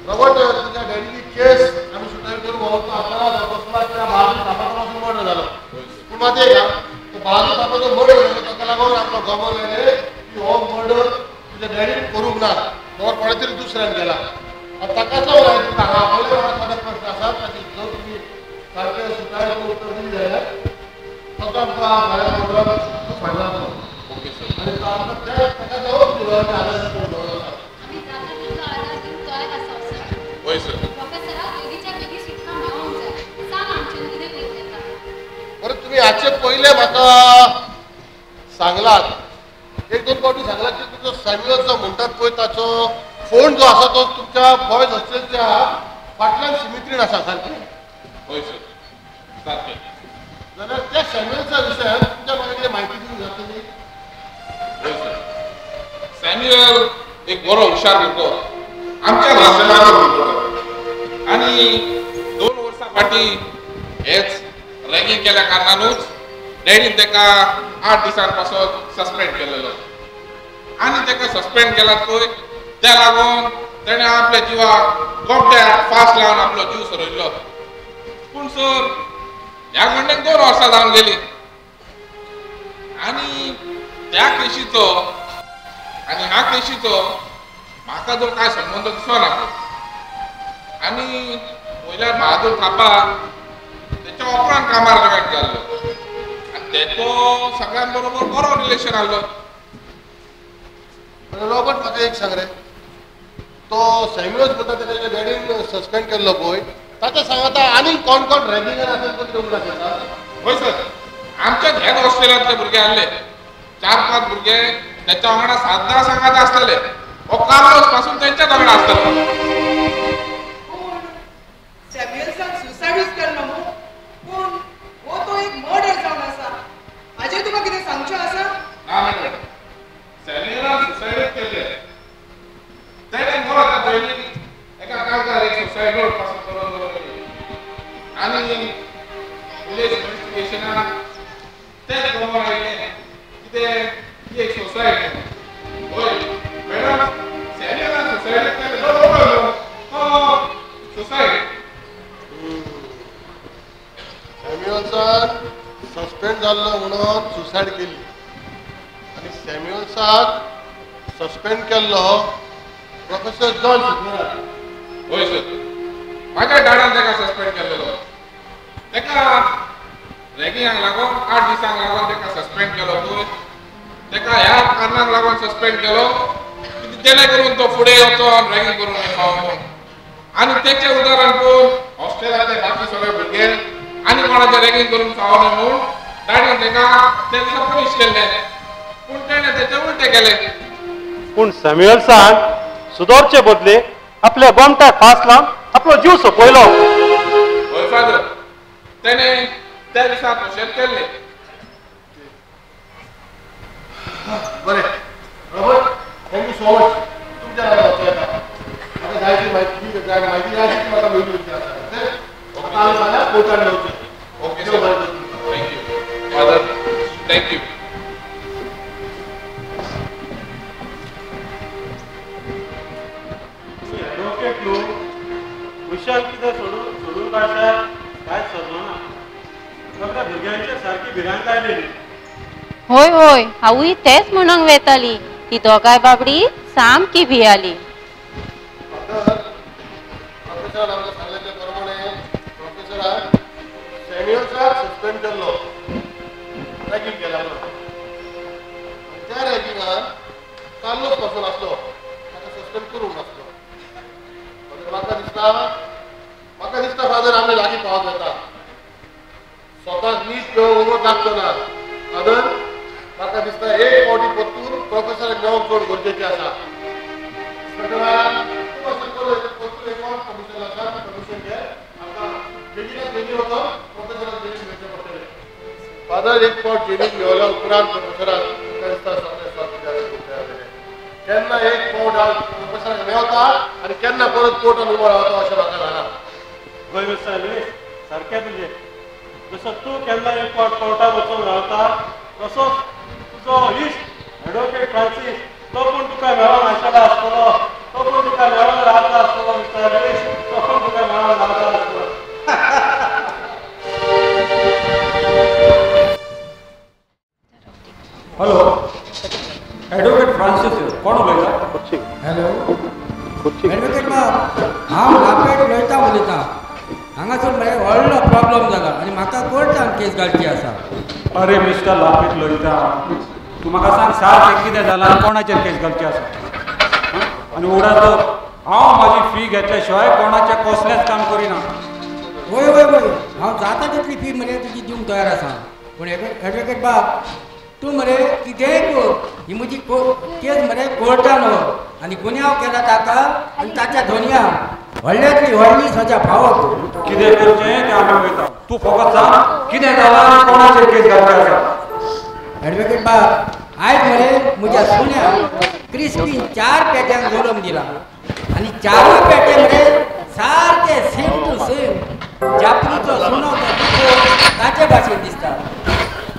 रॉबर्ट, तुज्या डॅडीची केस आमी सुटावी करून वळखता आसतना त्या बहादूर थापाचो मर्डर जालो. पूण मात एक तो बहादूर थापाचो मर्डर जालो ताका लागून आपलो गमो लायले की हो मर्डर तुज्या डॅडीन करूंक ना, तो कोणे तरी दुसऱ्यान केला. आनी ताकाच लागून हांवें तुका हांगा आपयलें. म्हाका थोडे प्रश्न आसात ताचे जर तुमी सारकें सुटावे करून उत्तर दिलें जाल्यार ताका आमकां भायर मर्डराक फायदो जातलो. आनी तो आमकां ताका जबाब दिलो आनी आदार दिलो आसा. होय सर. बरं, तुम्ही हाचे पयले म्हाका सांगलात, 1-2 फावटी सांगलात की तुजो सॅम्युअल जो म्हणटात पळय ताचो फोन जो आसा तो तुमच्या बॉयज हॉस्टेलच्या फाटल्यान सिमित्रीन आसा, सारकें? होय सर, सारकें. जाल्यार त्या सॅम्युअलच्या विशयान तुमच्या म्हाका कितें म्हायती दिवंक जातली? होय सर. सॅम्युअल एक बरो हुशार भुरगो, आमच्या हॉस्टेलाचो भुरगो. आनी 2 वर्सां फाटीं हेच रॅगिंग केल्या कारणानूच डॅडीन ताका 8 दिसांपासून सस्पेंड केलेलो. आनी ताका सस्पेंड केलात पळय त्या लागून ताणें आपल्या जिवाक गोमट्याक फास लावन आपलो जीव सोडयलो. पूण सर, ह्या घडणेक 2 वर्सां जावन गेली आनी त्या केशीचो आनी ह्या केशीचो म्हाका जो कांय संबंद दिसना. आनी वयल्यार बहादूर थापा तेच्या उपरांत कामार जॉयन जाल्लो आनी तेचो सगळ्यां बरोबर बरो रिलेशन आहलो. रॉबर्ट, म्हाका एक सांग रे, तो सॅम्युअल्स म्हणटा ताच्या डॅडीन सस्पेंड केल्लो पळय, ताच्या सांगाता आनी कोण कोण रॅगिंगान आसले तो कितें उगडास येता? होय सर, आमच्याच हेच हॉस्टेलांतले भुरगे आहले 4-5 भुरगे तेच्या वांगडा 7-10 सांगात आसलेले. हो कार्लोस पासून तेंच्याच वांगडा आसतलो. सॅम्युअल्सान सुसायडूच केलो न्हू, पूण हो तो एक मर्डर जावन आसा. हाजेर तुका कितें सांगचें आसा? ना मॅडम, सॅम्युअलान सुसायडूच केल्ले. तेणें बरो त्या पयलीं एका कागदार एक सुसायड नोट पासून करून दवरली आनी पुलीस इन्व्हेस्टिगेशनाक तेच गमो लायले की ते ही एक सुसायड म्हणून. होय मॅडम, सॅम्युअलान सुसायड केलें तो सुसायड. सॅम्युअल्सान सस्पेंड जाल्लो म्हणून सुसायड केली आनी सॅम्युअल्साक सस्पेंड केल्लो प्रोफेसर जॉन सिग्नरान. होय सर, म्हाज्या डाडान ताका सस्पेंड केल्लो. ताका रॅगिंगाक लागून 8 दिसांक लागून ताका सस्पेंड केलो पळय. ताका ह्या कारणाक लागून सस्पेंड केलो की जेणे करून तो फुडें येवचो आनी रॅगिंग करून येवचो म्हणून. आनी तेचें उदाहरण पळोवन हॉस्टेलांतले बाकी सगळे भुरगे आनी कोणाचें रॅगिंग करून फावना म्हणून डॅडीन ताका तेन्ना पनीश केल्लें. पूण तेणें तेचें उलटें केलें. पूण सॅम्युअल्सान सुदारचे बदले आपल्या गोमट्याक फास लावन आपलो जीव सोंपयलो. होय फादर, तेणें त्या दिसा तशेंच केल्लें. बरें रॉबर्ट थँक्यू सो मच तुमच्या नावाचें म्हाका जाय ती म्हायती जाय ती म्हाका मेळून दिवची आसा ओके आमी फाल्यां कोर्टान येवचें okay thank you father thank you advocate न्हू विशाल कितें सोडून काडटा कांयच समजना फक्त भुरग्यांचेर सारकी भिरांत आयलेली होय होय हांवूय तेच म्हणूंक वेताली ती दोगांय बाबडी सामकी भियाली प्रोफेसरान आमकां सांगलेल्या प्रमाणे प्रोफेसरान सॅम्युअल्साक सस्पेंड केल्लो रॅगिंग केला म्हणून त्या रॅगिंगान कार्लोस पासून आसलो ताका सस्पेंड करूंक नासलो म्हाका दिसता फादर आमी लागीं पावत येता स्वताक नीट घेवन लागचो ना फादर म्हाका दिसता एक फावटी परतून प्रोफेसराक मेळोवंक चड गरजेचें आसा फादर एक फावट जेलीन मेळल्या उपरांत प्रोफेसराक केन्ना एक फावट हांव प्रोफेसराक मेळटा आनी केन्ना परत कोर्टान उबो रावता अशें म्हाका जाणा गोंय विचारले सारकें तुजें जसो तूं केन्ना एक फावट कोर्टाक वचून रावता तसोच तुजो इश्ट एडवोकेट फ्रांसीस तो पूण तुका मेळोन आशिल्लो आसतलो तो पूण तुका मेळोन रावता आसतलो मिस्टर रमेश तो पूण तुका मेळोन रावता आसतलो हॅलो एडवोकेट फ्रांसीस कोण उलयता हॅलो एडवोकेट बाब हांव लापेट उलयतां हांगासर मरे व्हडलो प्रॉब्लेम जाला आनी म्हाका कोर्टान केस घालची आसा अरे मिस्टर लापेट उलयता तूं म्हाका सांग सारकें कितें जालां कोणाचेर केस घालची आसा आनी उडा तर हांव म्हाजी फी घेतल्या शिवाय कोणाचें कसलेंच काम करिना वय वय वय हांव जाता तितली फी मरे तुजी दिवंक तयार आसा पूण एडवोकेट बाब तूं मरे कितेंय कर ही म्हजी केस मरे कोर्टान व्हर आनी गुन्यांव केला ताका आनी ताच्या धोनयाक व्हडल्यांतली व्हडली सजा फावो कितें करचें तें आमी पळयता तूं फकत सांग कितें जालां आनी कोणाचेर केस घालची आसा एडवोकेट बाब आयज मरे म्हज्या सुन्याक क्रिस्पीन 4 पेट्यांक जोडून दिला आनी 4 पेटे मरे सारके सेम टू सेम जापनीचो सुनो ताचे भाशेन दिसता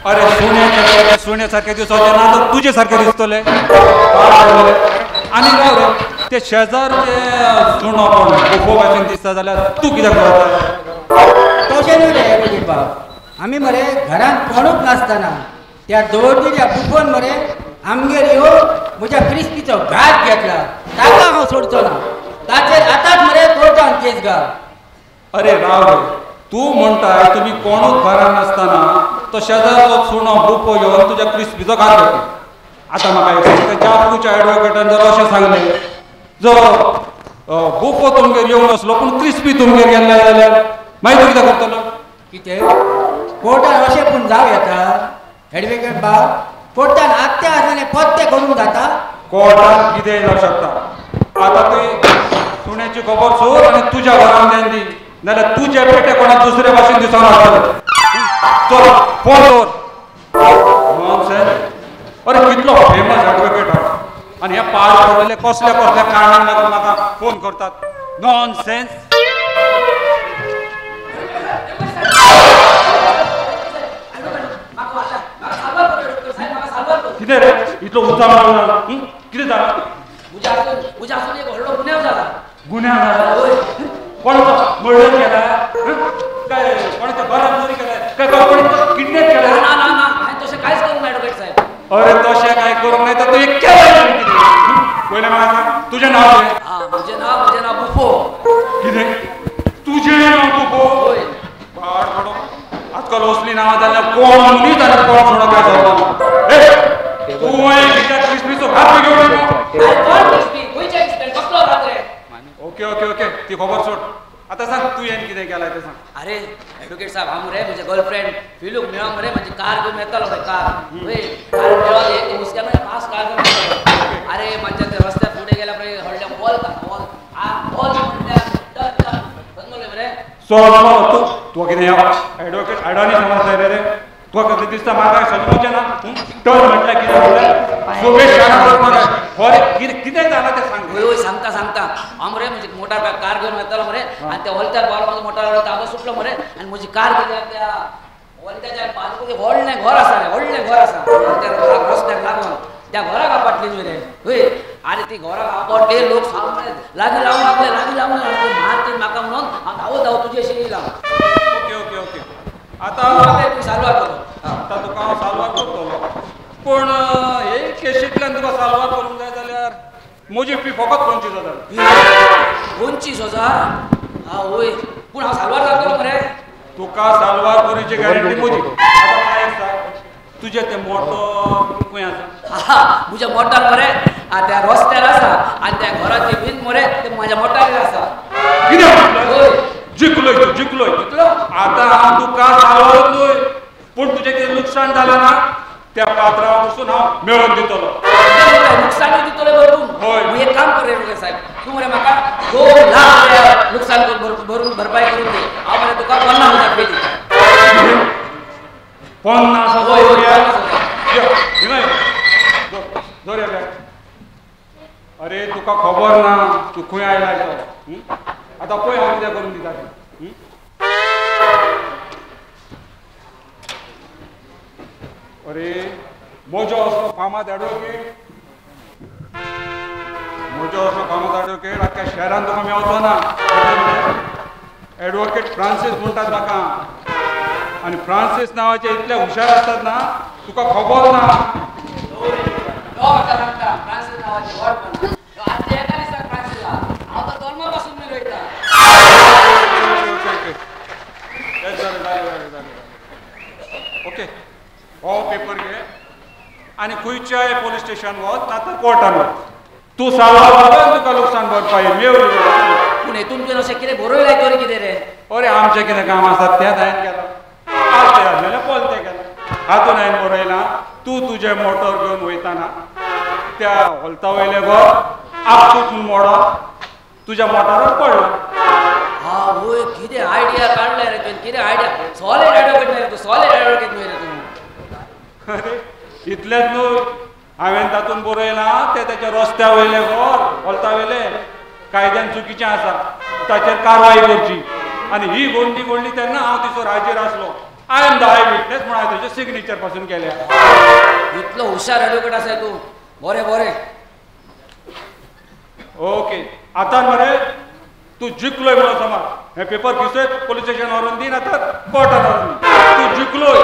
अरे सुण्या सारखे दिसोचे ना तर तुझे सारखे दिसतले आनी काय रे ते शेजारचे सुणो कोण गोफो भाशेन दिसता जाल्यार तूं कित्याक करता तशें न्हू रे एडवोकेट बाब आमी मरे घरांत कोणूच नासतना त्या दवरलेल्या बुफोन मरे आमगेर येवन म्हज्या क्रिस्पीचो घात घेतला ताका हांव सोडचो ना ताचेर आतांच मरे कोर्टान केस घाल अरे राव रे तूं म्हणटाय तुमी कोणूच घरान नासतना तो शेजारचो सुणो बुफो घेवन तुज्या क्रिस्पीचो घात घेतलो आतां म्हाका एक जापूच्या एडवोकेटान जर अशें सांगलें जर बुफो तुमगेर येवंक नासलो पूण क्रिस्पी तुमगेर गेल्ले जाल्यार मागीर तूं कितें करतलो कितें कोर्टान अशें पूण जावं येता एडवोकेट बाब कोर्टान आत्या आसलें पत्ते करूंक जाता कोर्टान कितेंय जावं शकता आतां तुवें सुण्याची खबर सोद आनी तुज्या घरान ध्यान दी नाल्यार तुजे पेटे कोणाक दुसरे भाशेन दिसोन आसतले चल फोन दवर नॉनसेन्स अरे कितलो फेमस एडवोकेट हा आनी हे पार पडलेले कसल्या कसल्या कारणांक लागून म्हाका फोन करतात नॉनसेन्स कितें रे इतलो उचार मारला कितें जालां म्हज्या हातून एक व्हडलो गुन्यांव जाला गुन्यांव जाला कोणाचो मर्डर केला काय कोणाच्या घरात चोरी केला काय कोणी किडनॅप केला ना ना ना हांवें तशें कांयच करूंक ना एडवोकेट साहेब अरे तशें काय करूंक ना तर तूं एक केलें कितें पयलें म्हाका सांग तुजें नांव कितें म्हजें नांव बुफो कितें तुजें नांव बुफो पाड पडो आजकाल असली नांवां जाल्यार कोण मनीस आनी कोण सोडो काय जावना तूं कित्याक क्रिस्पीचो घात घेवन ओके ओके ओके ती खबर सोड आता सांग तुवें कितें केलां तें सांग अरे एडवोकेट साहेब हांव मरे म्हजे गर्लफ्रेंड फिलूक मेळोंक मरे म्हजी कार घेवन येतालो पळय कार मेळोन एक हुस्क्यान फास्ट कार घेवन येतालो अरे मातशें ते रस्त्यार फुडें गेल्या पळय व्हडलें बॉल म्हणल्यार मरे सो तूं कितें एडवोकेट अडानी समजता रे तुका कधी दिसता म्हाका समजूचे ना टर्न म्हटल्यार कितें म्हटल्यार सुबेश शारावर मरे खरें कितें जालां तें सांग. होय सांगता सांगता मरे म्हजी मोटार कार घेवन येतालो मरे आनी त्या हॉलत्यार पावलो म्हजो मोटार ताबो सुटलो मरे आनी म्हजी कार गेल्या त्या हॉलत्याच्या बाजूक व्हडलें घर आसा रे व्हडलें घर आसा त्या रस्त्याक लागून त्या घराक आपटली रे होय आनी ती घराक आपटले लोक सामने लागीं लावूंक लागले मारती म्हाका म्हणून हांव धांवत तुजी अशी येयला. ओके ओके ओके आतां तूं साल्वार कर आतां तुका हांव साल्वार करतलो पूण हे केशींतल्यान तुका साल्वार करूंक जाय जाल्यार म्हजी फी फकत 25,000. 25,000? हा होय पूण हांव साल्वार जातलो मरे. तुका साल्वार करूची गॅरंटी म्हजी. आतां म्हाका एक सांग तुजें तें मोटो खंय आसा? म्हज्या मोटार मरे त्या रस्त्यार आसा आनी त्या घराची भिंत मरे ते म्हाज्या मोटारीर आसा. कितें म्हटलें? जिखलोय तूं जिखलोय. आतां हांव तुका साल्वारूच न्हय पूण तुजें कितें लुकसाण जालें ना त्या पात्रांवर बसून हांव मेळोन दितलो. लुकसाण दितलो भरून? हय. एक काम कर रे साहेब तूं मरे म्हाका 2 लाख लुकसाण भरून भरपाई करून दी हांव मरे तुका 50,000 पे दिता. 50,000? अरे तुका खबर ना तू खंय आयला तो. आतां पळय हांव कितें करून दिता तें. अरे म्हजो असो फामाद एडवोकेट आख्या शहरान तुका मेवचो ना. एडवोकेट फ्रांसीस म्हणटात ताका आनी फ्रांसीस नांवाचे इतले हुशार आसतात ना तुका खबर ना. ओके हो पेपर घे आनी खंयच्याय पोलीस स्टेशन वच ना तर कोर्टान वच तूं साल्वार जालो तुका लुकसाण भरपाई मेळ्ळी. पूण हेतून तुवें अशें कितें बरोयलाय तरी कितें रे? अरे आमचें कितें काम आसा तें हांवें केलां. आलतें आसलेलें पलतें केलां. हातून हांवें बरयलां तूं तुजें मोटर घेवन वयताना त्या हॉलता वयलें घर आपसूक मोडो तुज्या मोटारार पडलां. हा होय कितें आयडिया काडल्या रे तुवें कितें आयडिया सॉलिड एडवोकेट रे तूं सॉलिड एडवोकेट रे तूं. अरे इतलेंच न्हय हांवें तातूंत बरयलां तें तेच्या रस्त्या वयलें घर हॉलता वयलें कायद्यान चुकीचें आसा ताचेर कारवाई करची आनी ही गोंडी घडली तेन्ना हांव तिचो राजीर आसलो. I am the I witness म्हण हांवें तुजें सिग्नेचर पासून केल्या. इतलो हुशार एडवोकेट आसा तूं. बरें बरें ओके आतां मरे तूं जिखलोय म्हणून समज हे पेपर खिसय पोलीस स्टेशन व्हरून दी ना तर कोर्टान व्हरून दी. तू जिखलोय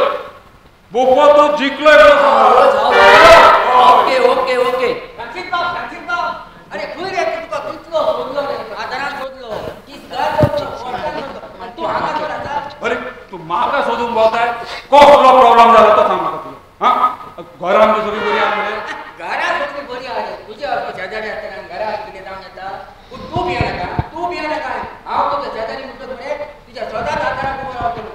बोपो तूं जिखलोय ओके ओके ओके. अरे खंय रे तुका कितलो सोदलो रे आदारान सोदलो तूं हांगा तर आसा. अरे तू म्हाका सोदून भोंवताय कसलो प्रॉब्लेम जालो तो सांग म्हाका तूं. घरान बी सगळी बरी आसा मरे? घरान सगळी बरी आसा. तुजे शेजारी आसतना घरान कितें जावन येता पूण तूं भियें नाका हांव तुजो शेजारी म्हणटा मरे तुज्या सदांच आदाराक उबो रावतलो.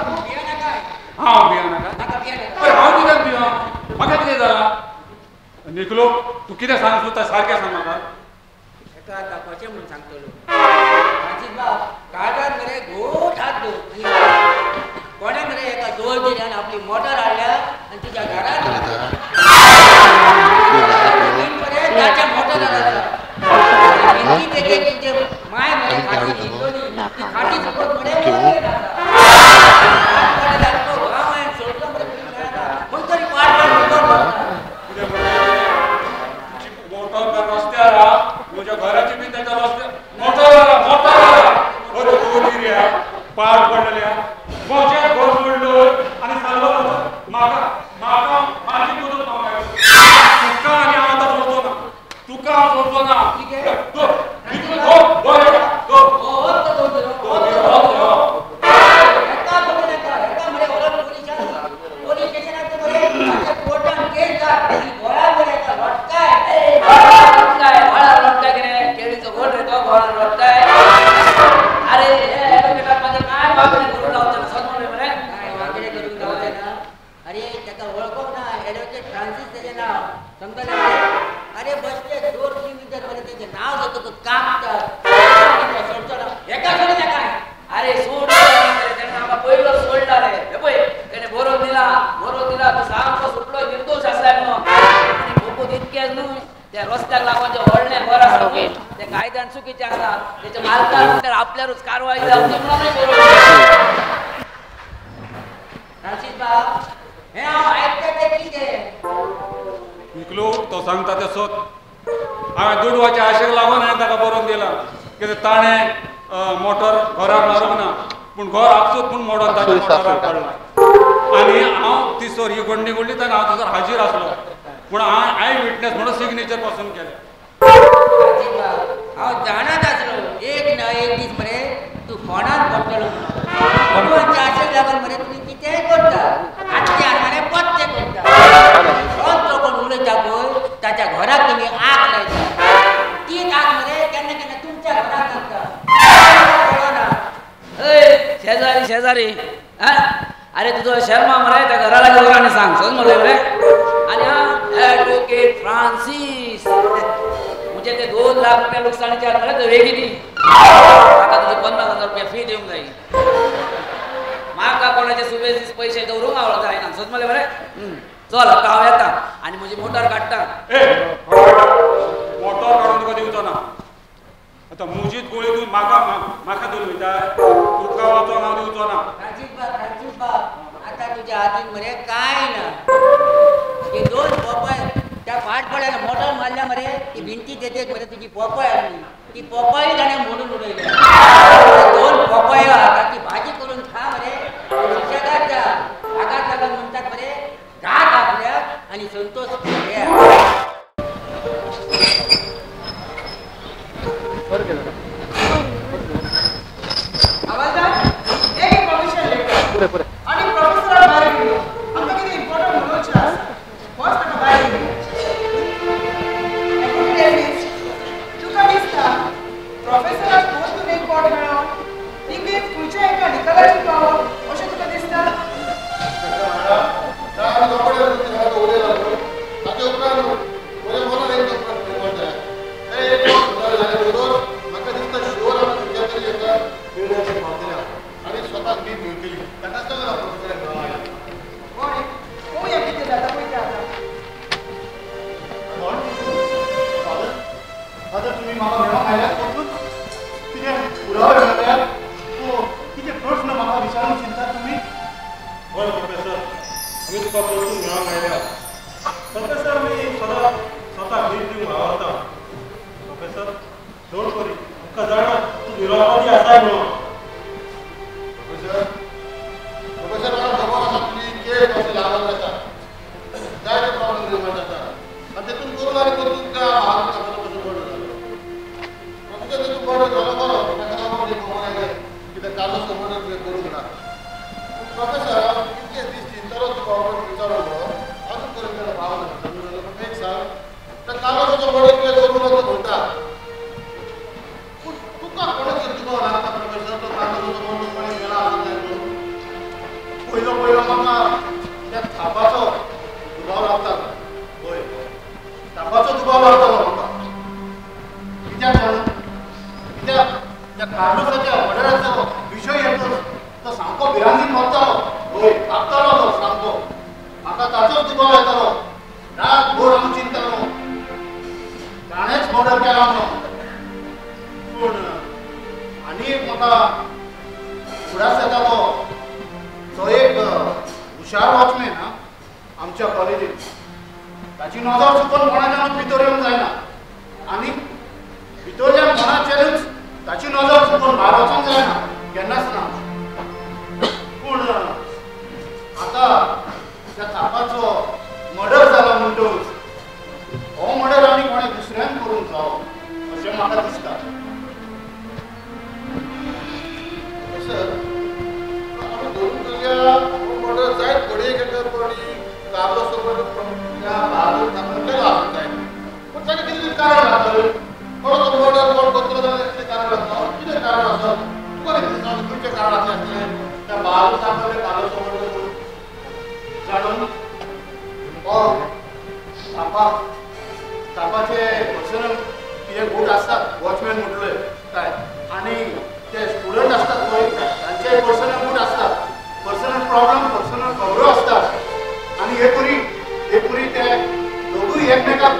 तूं भियें नाका. हांव भियें नाका? नाका भियें नाका. हांव कित्याक भियो? म्हाका कितें जालां? निकलो तूं कितें सांग सुद्दां सारकें सांग म्हाका. एका तापाचें म्हणून सांगतलो. फ्रांसीस बाब काळजांत मरे घोट हात दवर कोणे मरे एका जोडगिऱ्यान आपली मोटर हाडल्या आनी तिच्या घरांत ताच्या मोटरार आसा. तेजे माय मरे खाटी जिंकलोली ती खाटी सकत मरे गांवांत सोडलो मरे खंय तरी मोटर रस्त्यार म्हज्या घराची बी ताच्या रस्त्यार मोटर पार पडलेल्या म्हजें घर मोडलं आनी साल्लो म्हाका म्हाजी मदत तुका आनी हांव आतां सोडचो ना. तुका हांव सोडचो ना. अरे बसते 2 किलोमीटर मध्ये त्याचे नाव जातो काम अरे सोड त्यांना पहिलं सोडला रे त्या रस्त्याक लागून जे व्हडले घर आसा ते कायद्यान चुकीचे आसा त्याच्या मालकान आपल्यारूच कारवाई जावची म्हणून बरोबर. राशीद बाब हे हांव आयकता ते कितें इकलो तो सांगता ते सोद हांवें दुडवाच्या आशेक लागून हांवें ताका बरोवन दिला कितें ताणें मोटर घराक मारूंक ना पूण घर आपसूच पूण मोडोन ताच्या मोटरार काडला आनी हांव ती सोर ही गंडी घडली तेन्ना हांव थंयसर हाजीर आसलो पूण आय विटनेस म्हणून सिग्नेचर पासून केलें. हांव जाणत आसलो एक ना एक दीस मरे तूं फोंडान पडटलो म्हणून दुडवाच्या आशेक लागून मरे तुमी कितेंय करता आत्ते मरे पत्ते करता तो कोण उलयता पळय ताच्या घराक तुमी आग लायता तीच आग मरे केन्ना केन्ना तुमच्या घराक लागता. शेजारी शेजारी अरे तुझो शर्मा मरे त्या घराला घेऊन सांग सोड मला रे. आणि हा ॲडव्होकेट फ्रान्सिस म्हणजे ते 2 लाख रुपया नुकसानीची मरे तर वेगळी दी म्हाका तुझे 50,000 रुपया फी देऊन जाईल. म्हाका कोणाचे सुबेजीस पैसे दवरूंक आवडता जायना सोड मला बरे. चल आता हांव येता आनी म्हजी मोटर काडटा. मोटर काडून तुका दिवचो ना आता मुजीत गोळी तूं म्हाका दिवन वयता तुका वचोन हांव दिवचो ना. राजीव बाब आता तुझ्या हातीन मरे काय ना हे 2 पोपय त्या फाटपड्याला मोटर मारल्या मरे ती भिंती देते मरे तुझी पोपय आसली ती पोपय ताणें मोडून उडयल्या 2 पोपय ती भाजी करून खा मरे सुशेगाद जा आगात लागून म्हणटात मरे घात आपल्याक आनी संतोष एक परमिशन लेटर आणि प्रोफेसर भायर गेलो आमकां कितें इम्पॉर्टंट उलोवचें आसा बस ताका भायर गेलो. तुका दिसता प्रोफेसराक परतून एक पॉट मेळ्ळो ती कितें खंयच्या एका निकालाची पावो अशें तुका दिसता.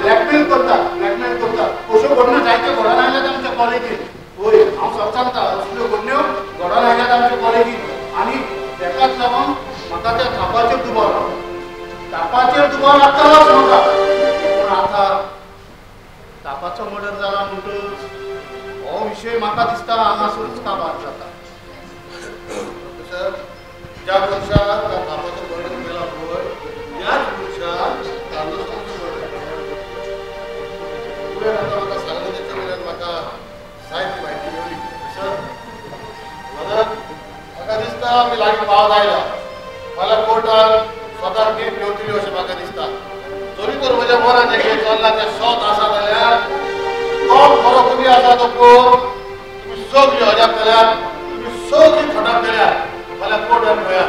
ब्लॅकमेल करतात सत सांगता असल्यो गुन्यो घडोन आयल्यात आमच्या कॉलेजीत आनी तेकाच लागून म्हाका त्या थापाचेर दुबाव लागतालोच म्हाका. पूण आतां थापाचो मर्डर जाला म्हणटच हो विशय म्हाका दिसता हांगासरूच काबार जाता. ज्या मनशाक त्या थापाचो मर्डर केला पळय त्याच मनशाक कांदोळकाचो मर्डर केला. तुवें आतां म्हाका सांगलें तेचे वयल्यान म्हाका जायती म्हायती मेळ्ळी. म्हाका दिसता आमी लागीं पावत आयला. फाल्यां कोर्टान स्वता केस घेवतली अशें म्हाका दिसता. जरी तर म्हज्या मनान जें केस चल्ला तें सत आसा जाल्यार तो खरो कमी आसा तो कोण तुमी सगळीं अजाप केल्यात, तुमी सगळीं फटाक केल्यात. फाल्यां कोर्टान पळया.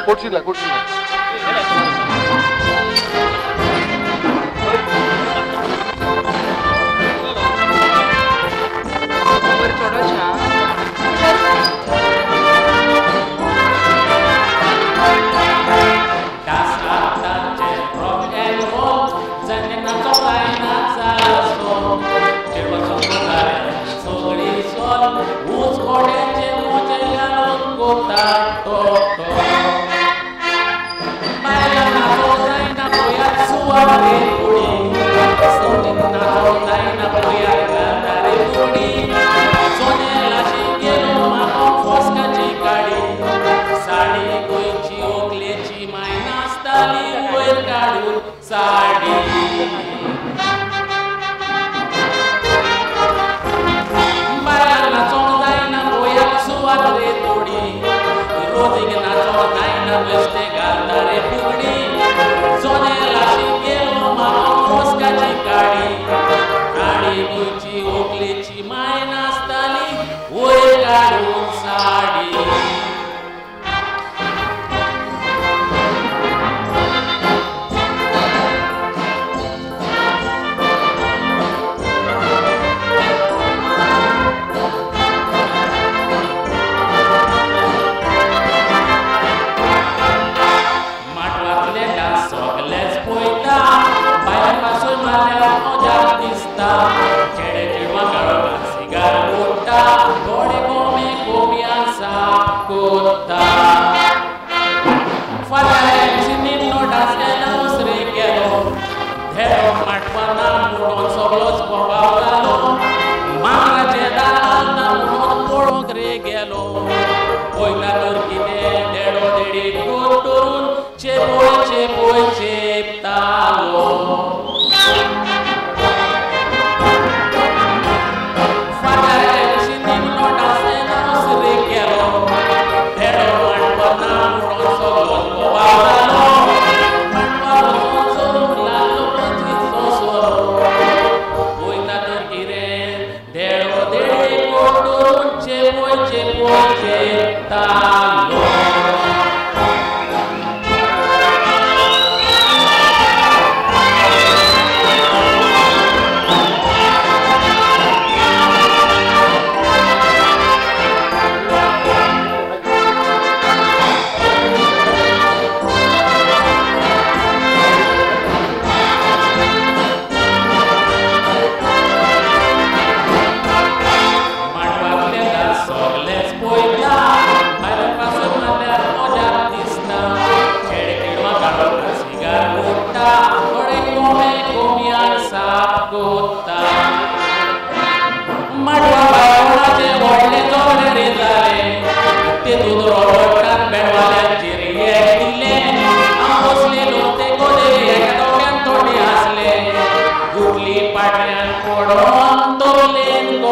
Continua, continua.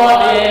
Sangalya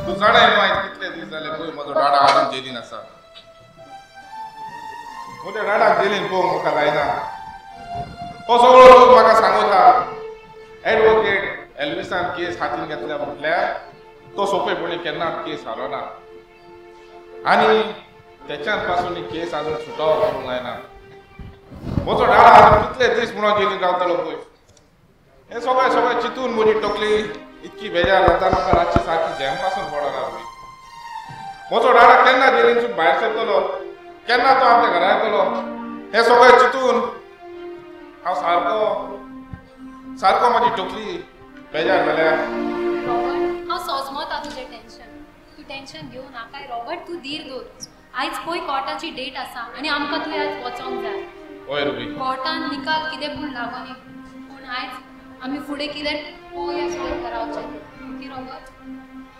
तू जाणाय माहित कितले दीस जाले पळय म्हजो डाडा हाडून जेलीन आसा. म्हज्या डाडाक जेलीन पळोवंक म्हाका लायना. हो सगळो लोक म्हाका सांगता एडवोकेट एल्विसान केस हातीन घेतल्या म्हटल्यार तो सोंपेपणी केन्नाच केस हारोना आनी त्याच्यान पासून ही केस आजून सुटावो करूंक लायना. म्हजो डाडा कितले दीस म्हणून जेलीन रावतलो पळय. हे सगळें चिंतून म्हजी तकली इतकी बेजार जाता म्हाका रातची सारकी झेम पासून पडना पळय. म्हजो डाडा केन्ना जेलीनसून भायर सरतलो, केन्ना तो आमच्या घरा येतलो, हे सगळें चिंतून हांव सारको म्हाजी तकली बेजार जाल्या. रॉबर्ट, हांव सोजमोता तुजें टेन्शन. तूं टेन्शन घेवं नाकाय रॉबर्ट, तूं धीर दवर. आयज पळय कोर्टाची डेट आसा आनी आमकां तुवें आयज वचोंक जाय. होय रुबी. कोर्टान निकाल कितें पूण लागोनी, पूण आयज आमी फुडें कितें पळोवया फुडें रावचें. Okay Robert?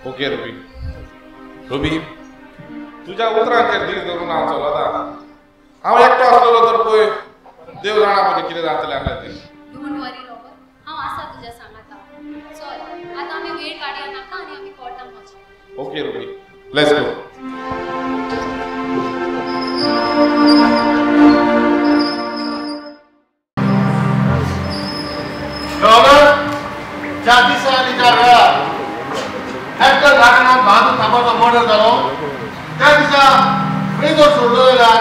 Okay ruby. Ruby, तुज्या उतरांचेर धीर धरून हांव चलता. हांव एकटो आसलो तर पळय देव जाणा म्हजें कितें जातलें हांगा तें. डोंट वरी रॉबर्ट, हांव आसा तुज्या सांगाता. चल आतां आमी वेळ काडया नाका आनी आमी कोर्टान वचया. Okay Ruby, let's go. ज्या दिसा आनी ज्या वेळार हॅक्टर गार्डनात बहादूर थापाचो मर्डर जालो त्या दिसा फ्रेजर सोडलो जाल्यार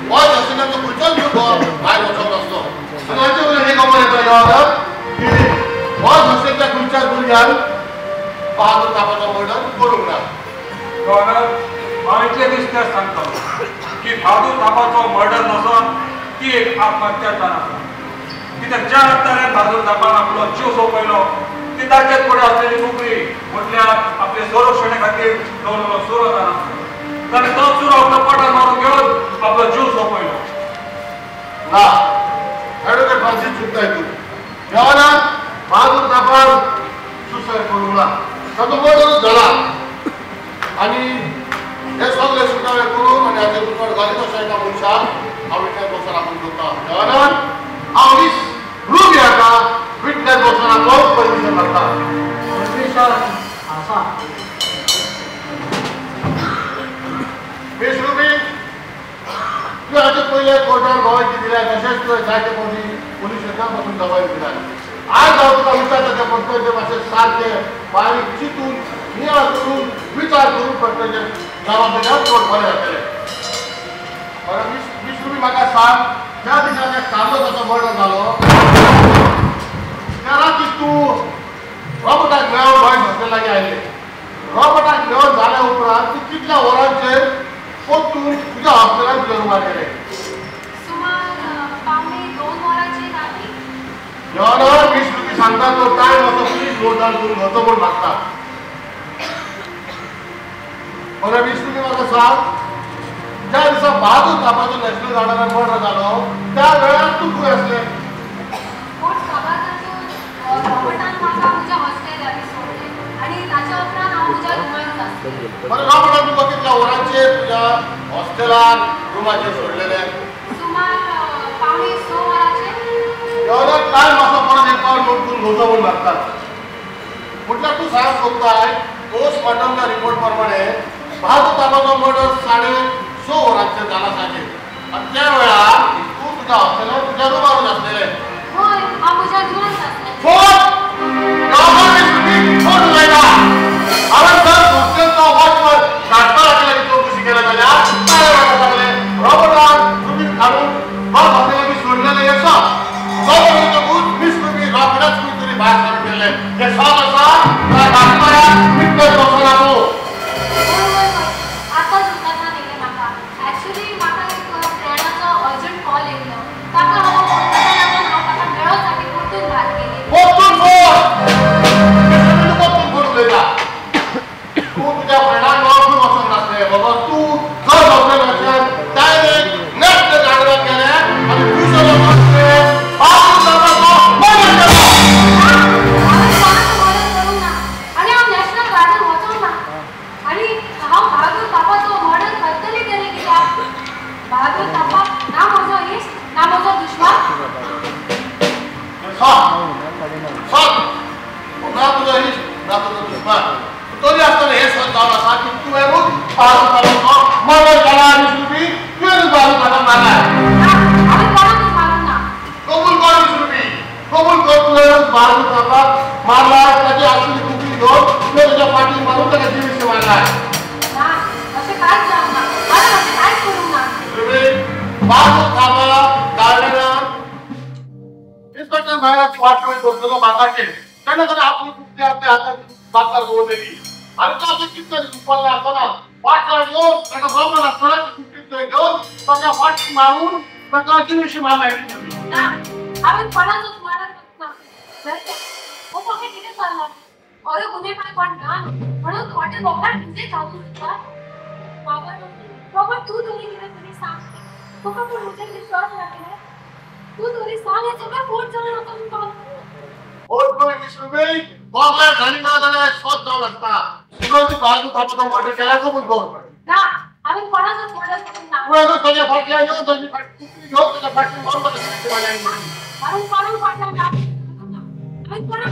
वॉच हॉस्टेलाचो खंयचोच भुरगो भायर वचोंक नासलो. आनी हाचे वयल्यान हे खबर येता येवं की वॉच हॉस्टेलच्या खंयच्याच भुरग्यान बहादूर थापाचो मर्डर करूंक ना. हांव इतले दीस तेच सांगतालो की बहादूर थापाचो मर्डर नसून ती एक आत्महत्या जावन आसा. कित्याक ज्या रक्तान बहादूर थापान आपलो जीव सोंपयलो ती ताचेच फुडें आसलेली नोकरी म्हटल्यार आपले संरक्षणे खातीर दवरलेलो सुरो जावन आसलो. ताणें तो सुरो आपलो पोटार मारून घेवन आपलो जीव सोंपयलो. ना, एडवोकेट फ्रांसीस चुकताय तूं. देवाना बहादूर थापान सुसायड करूंक ना, ताचो मर्डरूच जाला. आनी हे सगळे सुटावे करून आनी हाचे उतोड घालीत अशा एका मनशाक हांव विटनेस बॉक्सार आपूण करता. देवाना हांव मिस रुबी हाका विटनेस बॉक्साराचो परमिशन मागता. परमिशन आसा. मिस रुबी, तूं हाचे पयले कोर्टार गवायती दिल्या तशेंच तुवें जायते फावटी पुलीस स्टेशनार पासून गवायती दिल्या. आज हांव तुका विचारता त्या प्रश्नाचे मातशे सारके बारीक चिंतून नियाळ करून विचार करून प्रश्नाचे जबाब दिल्यार चड बरें जातलें. बरें मिस रुबी, म्हाका सांग, ज्या दिसा त्या कार्लोसाचो मर्डर जालो त्या राती तूं रॉबर्टाक मेळोन बॉयज हॉस्टेलाक आयले. रॉबर्टाक मेळोन जाल्या उपरांत तूं कितल्या वरांचेर परतून तुज्या हॉस्टेलांत तुज्या रुमार गेले? सुमार पावणे 2 वरांची राती. योर मिस रुबी सांगता तो टायम असो प्लीज नोट डावन करून वचो म्हूण मागता. बरें मिस रुबी, म्हाका सांग, ज्या दिसा बहादूर थापाचो नॅशनल गार्डनार मर्डर जालो त्या वेळार तूं खंय आसलें? रॉबर्टान म्हाका म्हज्या हॉस्टेलार सोडलें आनी ताच्या उपरांत हांव म्हज्या रुमांत आसलें. बरें, रॉबर्टान तुका कितल्या वरांचेर तुज्या हॉस्टेलार रुमाचेर सोडलेलें? सुमार पावणे 6 वरांचेर. एवढा टायम असो परत एक पावट नोट करून घोचो म्हूण मागतात. म्हटल्यार तूं सांग सोदताय पोस्टमॉर्टमच्या रिपोर्ट प्रमाणे बहादूर थापाचो मर्डर 6:30 वरांचेर जाला सांजे. आनी त्या वेळार तूं तुज्या हॉस्टेलार तुज्या रुमारूच आसलेलें. हय, हांव म्हज्या रुमांत आसलें. हांवें जर हॉस्टेलचो वॉचमन धाडपा लागला चौकशी केल्या जाल्यार काय म्हाका सांगलें रॉबर्टान रुबीक हाडून बस हॉस्टेलाक सोडलेलें आसा. चौकशीतूच मिस रुबी रॉबर्टाच खंय तरी भायर काडून गेले. हे सॉल्व आसा काय धाडपाक विटनेस बॉक्सार आपूं? आतांच उतरना दिलें म्हाका. एक्चुअली म्हाका एक फ्रेंडाचो अर्जंट कॉल येयलो. ताका हांव ताका लागून हांव ताका मेळोवसाठी परतून भायर गेली. परतून अकस्मात तरी असताना हे सत जाऊन असा की तू येऊन पाडून पाडून मला त्याला रुपये फिरून पाडून पाडून मारला कबूल कर रुपये कबूल कर तू येऊन पाडून पाडून मारला त्याची असली रुपये घेऊन त्याच्या पाठी मारून त्याच्या जीवित मारला असे काय करू ना बाजू थांबा गार्डनर इन्स्पेक्टर साहेब वाटवे दोस्तों मागाचे त्यांना जर आपली कुठे आपल्या हातात बाका गोवलेली आणि का ते किती रुपयाला असताना वाटला येऊन त्याला बरोबर असताना कुठे घेऊन त्याच्या पाठी मारून त्याच्या जीवित मारला आम्ही पणाच मारत ना ओ पके किती चालला अरे गुन्हे काय पण ना म्हणून वाटे लोकांना किती चालू होता बाबा तू दोन्ही किती सांग तो का पण मुझे विश्वास रखे तू दोरी सांग याचं काय फोन चालू होता मी पाहतो और कोई विश्व में बाबा घाणी ना झाला शोध जाऊ लागता शिकवती बाजू थापतो मोठे केला को पण गोल ना आम्ही पणाच मदत करणार वो तो त्याच्या फाटल्या येऊन त्याची फाटली घेऊन त्याच्या फाटली मारून पाडून पाडला आम्ही पणाच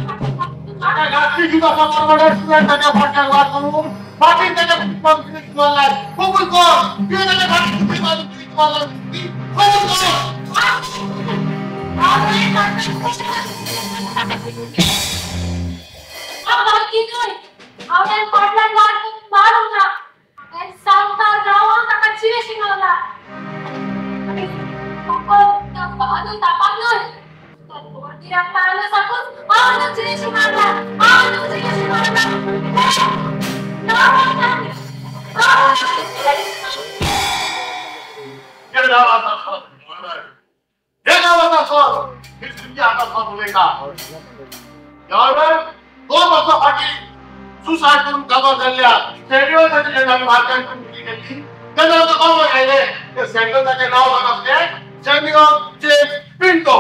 आता गाठी जुदा पकड पडत त्याच्या फाटल्या वाट करून बाकी त्याच्या पंक्ती तुम्हाला कबूल कर ते त्याच्या फाटली मारून तुम्हाला कबूल कर बाकी नाही आवडे पडला मारू ना आणि सांगता जाऊन टाका जीवे शिकवला आणि त्या बाजू तापात नाही तर वरती आपल्याला सांगून आवडे जीवे शिकवला आवडे जीवे शिकवला ये गावाचा सर तुमच्या हातात बोले का यावर 2 वर्षापाठी सुसाईड करून गावात झाल्या सेंट्रलसाठी जेव्हा भारताची मुलगी गेली त्याला काम राहिले ते सेंट्रलचे नाव असते सेंट्रलचे पिंटो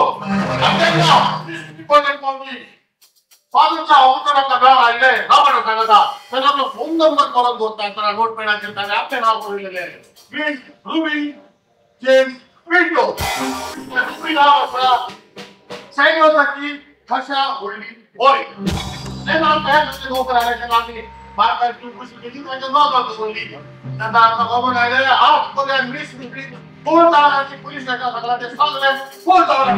फादरचा ऑफिसरचा गाव राहिले हा पण सांगता त्यांना आपला फोन नंबर करून बोलता त्याला नोट पेडा घेतात आपले नाव बोललेले विन रुबी जेम्स पिंटो दुसरी नाव असला सैन्यासाठी कशा होल्डी होय ते नाव काय लोक राहिले लागले भारताची मुस्लिम केली त्यांच्या नावात बोलली त्यांना आता खबर आहे आज कोणत्या इंग्लिश मित्री कोण ताराची पोलीस स्टेशन सगळा ते सगळे कोण तारा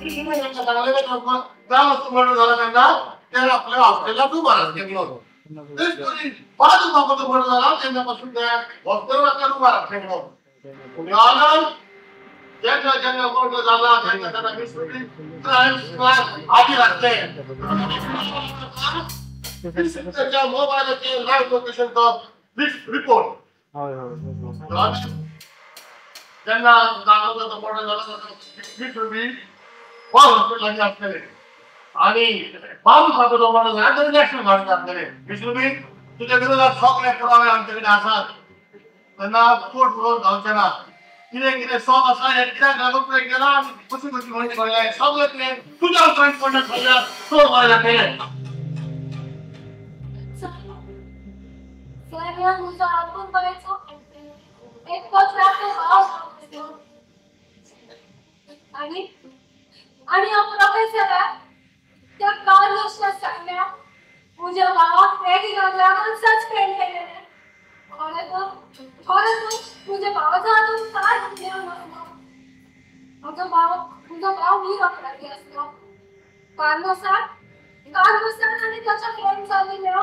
इंग्लिशच्या सगळ्याला लोक गावात मर्डर झाला त्यांना ते आपल्या हॉस्टेलला तू मारा ठेवलं ते स्टोरी बाजू बाबा मर्डर झाला त्यांच्यापासून त्या हॉस्टेलला करू मारा ठेवलं कोणी आलं ज्यांना मर्डर झाला त्यांना मिस्त्री आधी लागते त्याच्या मोबाईलचे लाईव्ह लोकेशनचा रिपोर्ट त्यांना दाखवलं मर्डर झाला हॉस्पिटल असलेले आणि बाबू साहेब मर्डर झाला तर नॅशनल गार्ड असलेले विष्णुबी तुझ्या विरोधात सगळे पुरावे आमच्याकडे असतात त्यांना कोर्ट बोलून धावच्या ना किती सॉंग असा एकदा गागोपे गेला आणि कुठे म्हणजे बोललाय सगळे तुझ्या पॉइंट पडण्यात झाला तो व्हायला केले सगळ्या मुलं आपण बघायचो एक पाच राहतो आणि आपण प्रोफेसर त्या कार्लोसला सांगल्या तुझ्या भावात वेगळी लागून सच फ्रेंड केलेले तुझ्या भावाचा अजून काय तुझा भाव मी वापरायची असतो कार्लोसात आणि त्याच्या फ्रेंड झालेल्या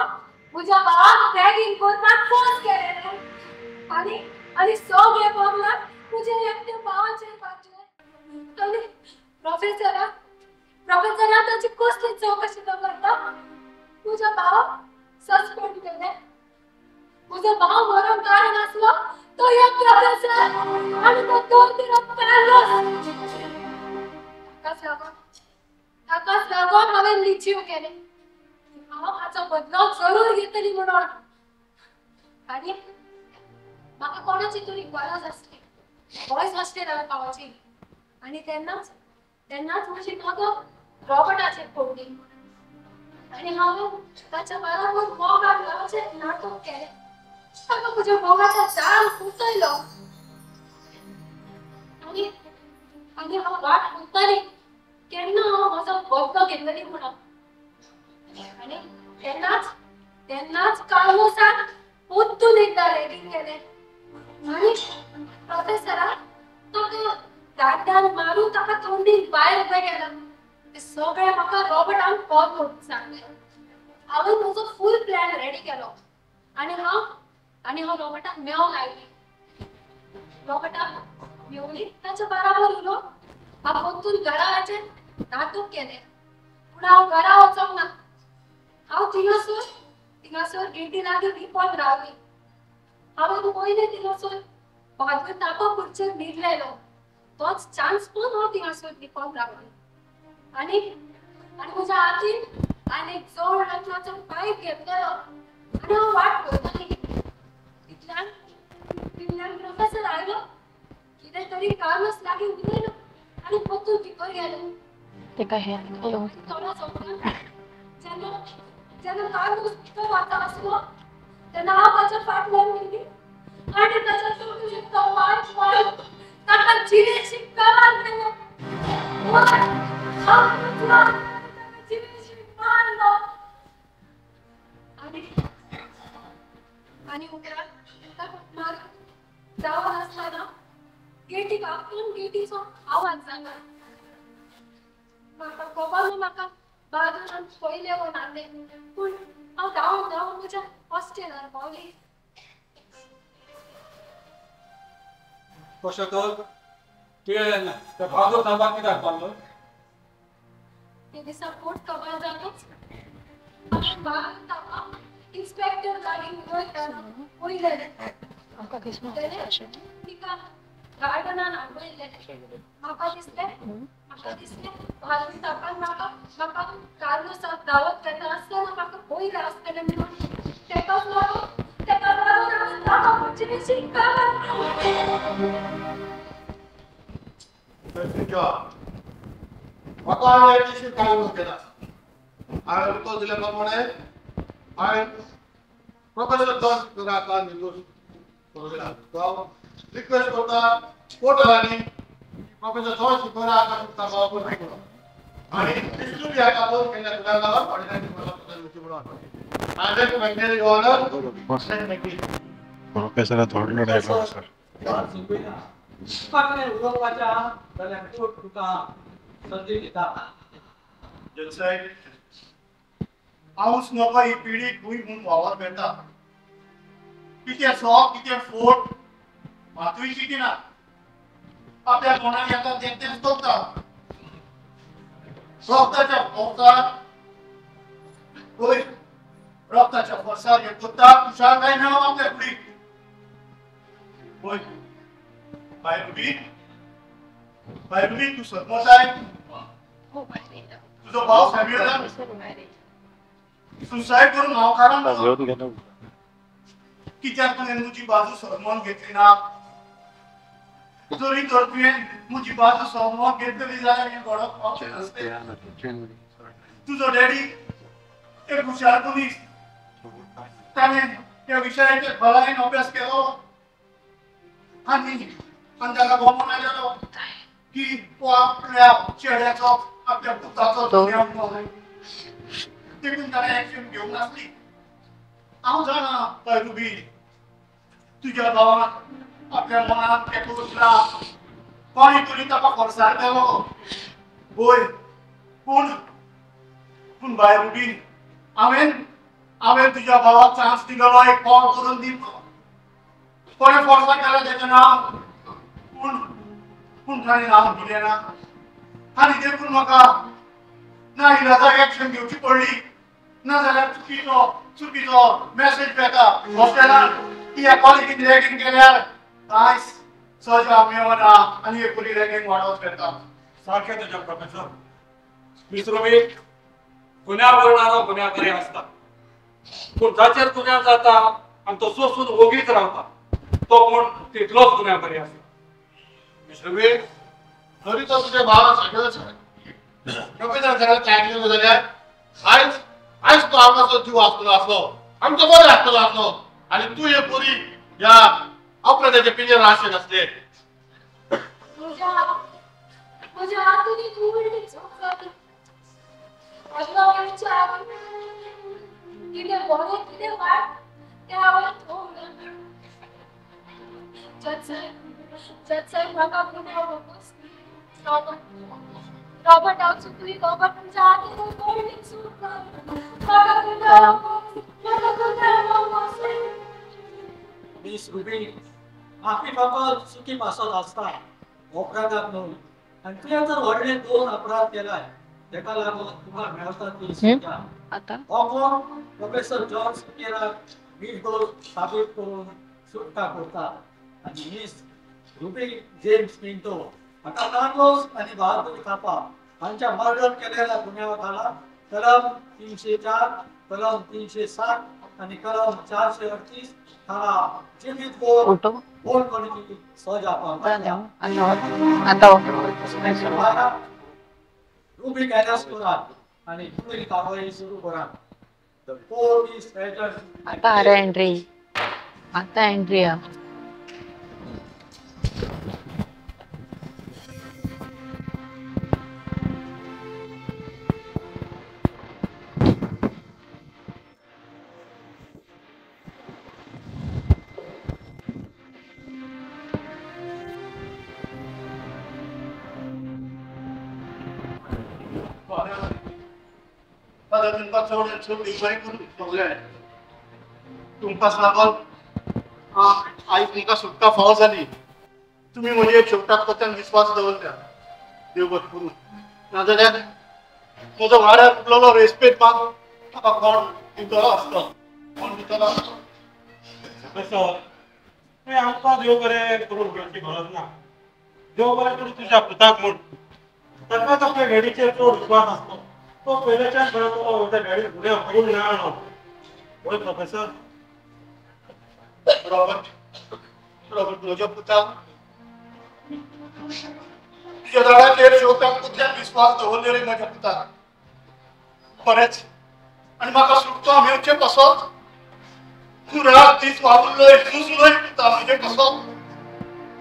तुझ्या भावात वेगळी बोलण्यात फोर्स केलेले आणि सगळे बघणार तुझे एकटे भावाचे पाहिजे प्रोफेसर त्याची कसली चौकशी करता तुझा भाव सस्पेंड केले तुझा भाव मरण कारण असलो तो एक प्रोफेसर आणि तो 2-3 पॅरलोस ताकाच लागून हांवें लिचीव केले हांव हाचो बदलो जरूर घेतली म्हणून आणि म्हाका कोणाची तरी गरज आसली बॉयज हॉस्टेलार पावची आणि तेन्नाच माझी मगो रॉबर्टाचेर पडली आणि हांवें ताच्या बरोबर मोगाक लावचें नाटक केलें ताका म्हज्या मोगाच्या जाळान कुतयलो आणि हांव वाट पळयताली केन्ना हांव म्हजो बदलो घेतली म्हणून आणि त्यांनाच काळमोसात ओतून एकदा रेडी केले आणि प्रोफेसरा ताका दांडान मारून ताका तोंडीन भायर उबे केला. ते सगळे म्हाका रॉबर्टान कॉल करून सांगले. हांवें म्हजो फूल प्लॅन रेडी केलो आणि हांव रॉबर्टाक मेळोंक आयली. रॉबर्टाक मेवली ताच्या बराबर उलो. हांव ओतून घराचेर नाटक केलें पूण हांव घरा वचोंक ना. हांव थिंगासर गेटी लागीं लिपोन रावली. हांवें पयलें थिंगासर बहादूर तापा खुर्चेर न्हिदलेलो. तोच चान्स पळोवन हांव थिंगासर लिपोन रावली आनी म्हज्या हातीन हांवें एक जड रत्नाचो पायप घेतलेलो आनी हांव वाट पळयताली. तितल्यान प्रोफेसर आयलो. कितें तरी कारणच लागीं उलयलो आनी परतून भितर गेलो. तेका हे थोडा सोंपला. जेन्ना कारणूस भितर वता आसलो तेन्ना हांव ताच्या फाटल्यान गेली आनी ताच्या तोंडून तो वाट मारून ताका जिवेची कमाल केली. आणि उपरांत मारून जावन आसतना गेटीक आपटून गेटीचो आवाज जालो. म्हाका खबर ना म्हाका बहादुरान पयले वन हाडले पूण हांव धांवून म्हज्या हॉस्टेलार पावली. कशें तर तुवें त्या बहादूर नांवाक कित्याक पावलो? ते दिसा पोट कबार जालोच. बहादूर तापा इन्स्पेक्टर गाडी वयताना पयलें तिका गार्डनान हाडवयलें. म्हाका दिसलें बहादूर तापान म्हाका कार्लोसाक दावत करता आसतना म्हाका पयलें आसतलें म्हणून तेकाच लागून हांवें ताका जिवेची कमाल म्हाका हांवें काम केला. हांवें उतर दिल्या प्रमाणे हांवें प्रोफेसर जॉन राका निर्दोश करूंक तो रिक्वेस्ट करता कोर्टांनी प्रोफेसर जॉन शिकवला ताका वापर करो आनी दिसू बी हाका बोल केल्या तुला ऑर्डिनरी म्हणून आजच मेंटेन युअर प्रोफेसर थोडलो डायलॉग सर. फाटले उलोवपाच्या जाल्यार कोर्ट तुका संदी दिता. जज साहेब हांवच नका ही पिढी खूंय म्हूण वावर करता. कितें सॉक कितें फोट मातूय कितें ना. आपल्या कोणाक येता तेंच करता. रक्ताच्या फोर्सार पळय रक्ताच्या फोर्सार हें करता कुशाल काय ना आपल्या फुडीक. पळय बायरुबी तू सदमत आहे. तुझो भाव सॅम्युएल सुसाईड करून नाव काढा. कित्याक तुवें म्हजी बाजू समजून घेतली ना. जरी तर तुवें म्हजी बाजू समजून घेतली जाल्यार हें घडप पावचें नासलें. तुजो डॅडी एक हुशार पुलीस. ताणें त्या विशयाचेर भलायेन अभ्यास केलो आनी ताका गमून आयलो की तो आपल्या चेड्याचो आपल्या पुताचो देखून ताणें एक्शन घेवंक नासली. हांव जाणा बायरुबी तुज्या भावान आपल्या मनात तेको उरला. कोणी तरी ताका फोर्सार केलो पळय पूण बायरुबी हांवें तुज्या भावाक चान्स दिलो एक कॉल करून दिलो. कोणें फोर्सार केलें तेचें नांव पूण ताणें नांव दिलें ना आनी देखून म्हाका ना इलाजाक एक्शन घेवची पडली. ना जाल्यार चुकीचो मेसेज येता हॉस्टेलार की ह्या कॉलेजीन रॅगिंग केल्यार कांयच सजा मेळना आनी एक बरी रॅगिंग वाडत येता. सारकें तुजें प्रोफेसर. मिस्रोबी गुन्या करणारो गुन्याकारी आसता पूण जाचेर गुन्या जाता आनी तो सोंसून वगीत रावता तो कोण तितलोच गुन्याकारी आसता. मिस्रोबी तरी तो तुज्या भावाक सांगलें प्रोफेसर सगळ्यात सांगितलें जाल्यार आयज तो आमचो जीव आसलो आमचो बरो आसलो आनी तूं हे पुरी ह्या अपराधाच्या पिंजर आशेन आसले. म्हज्या हातून एक उलटी चूक जाली. बदलाव येवच्या आधी कितें बरें कितें वायट तें हांवें पळोवंक जज साहेब म्हाका पुण्याक वचून रॉबर्ट हांव चुकली रॉबर्ट तुमच्या हातीन कोल्ड सूट म्हाका मिस रुबी आपली बाबा चुकी पासत आसता अपराधाक न्हू आनी तुवें जर व्हडले 2 अपराध केलाय तेका लागून तुका मेळटा ती शिक्षा आता हो कोण प्रोफेसर जॉन स्पिकेराक निर्दोष साबीत करून सुटका करता आनी मिस रुबी जेम्स पिंटो हाका कार्लोस आनी बहादूर थापा हांच्या मर्डर केलेल्या गुन्यांवाखाला कलम 304 कलम 307 आनी कलम 438 हांगा जिवीत बोल करण्याची सजा आता रुबी गॅनस करात आनी पुढील कारवाई सुरू करात द कोर्ट इज एडजर्न्ड आता अरे एंट्री आता एंट्री तुमकां चड डिफाय करून सगळें तुमकांच लागून आयज तुमकां सुटका फावो जाली तुमी म्हजे शेवटाक कोत्यान विस्वास दवरल्या देव बरें करूं नाजाल्यार म्हजो वाड्यार उरलेलो रेस्पेद माग म्हाका कोण दितलो आसलो कोण दितलो आसलो प्रोफेसर आमकां देव बरें करून घेवची गरज ना देव बरें करून तुज्या पुताक म्हूण ताकाच आपल्या डॅडीचेर चड विश्वास आसलो तो पयल्याच्यान बरो तो डॅडी फुडें पळून ना आणलो होय प्रोफेसर रॉबर्ट म्हज्या पुताक तुज्या झाडाचेर शेवटाक कुतल्यान विस्वास दवरले रे म्हज्या पुताक बरेंच आनी म्हाका सुटतो मेवचे कसोत तूं रात दीस वावुरलोय झुजलोय पुता म्हजे कसोत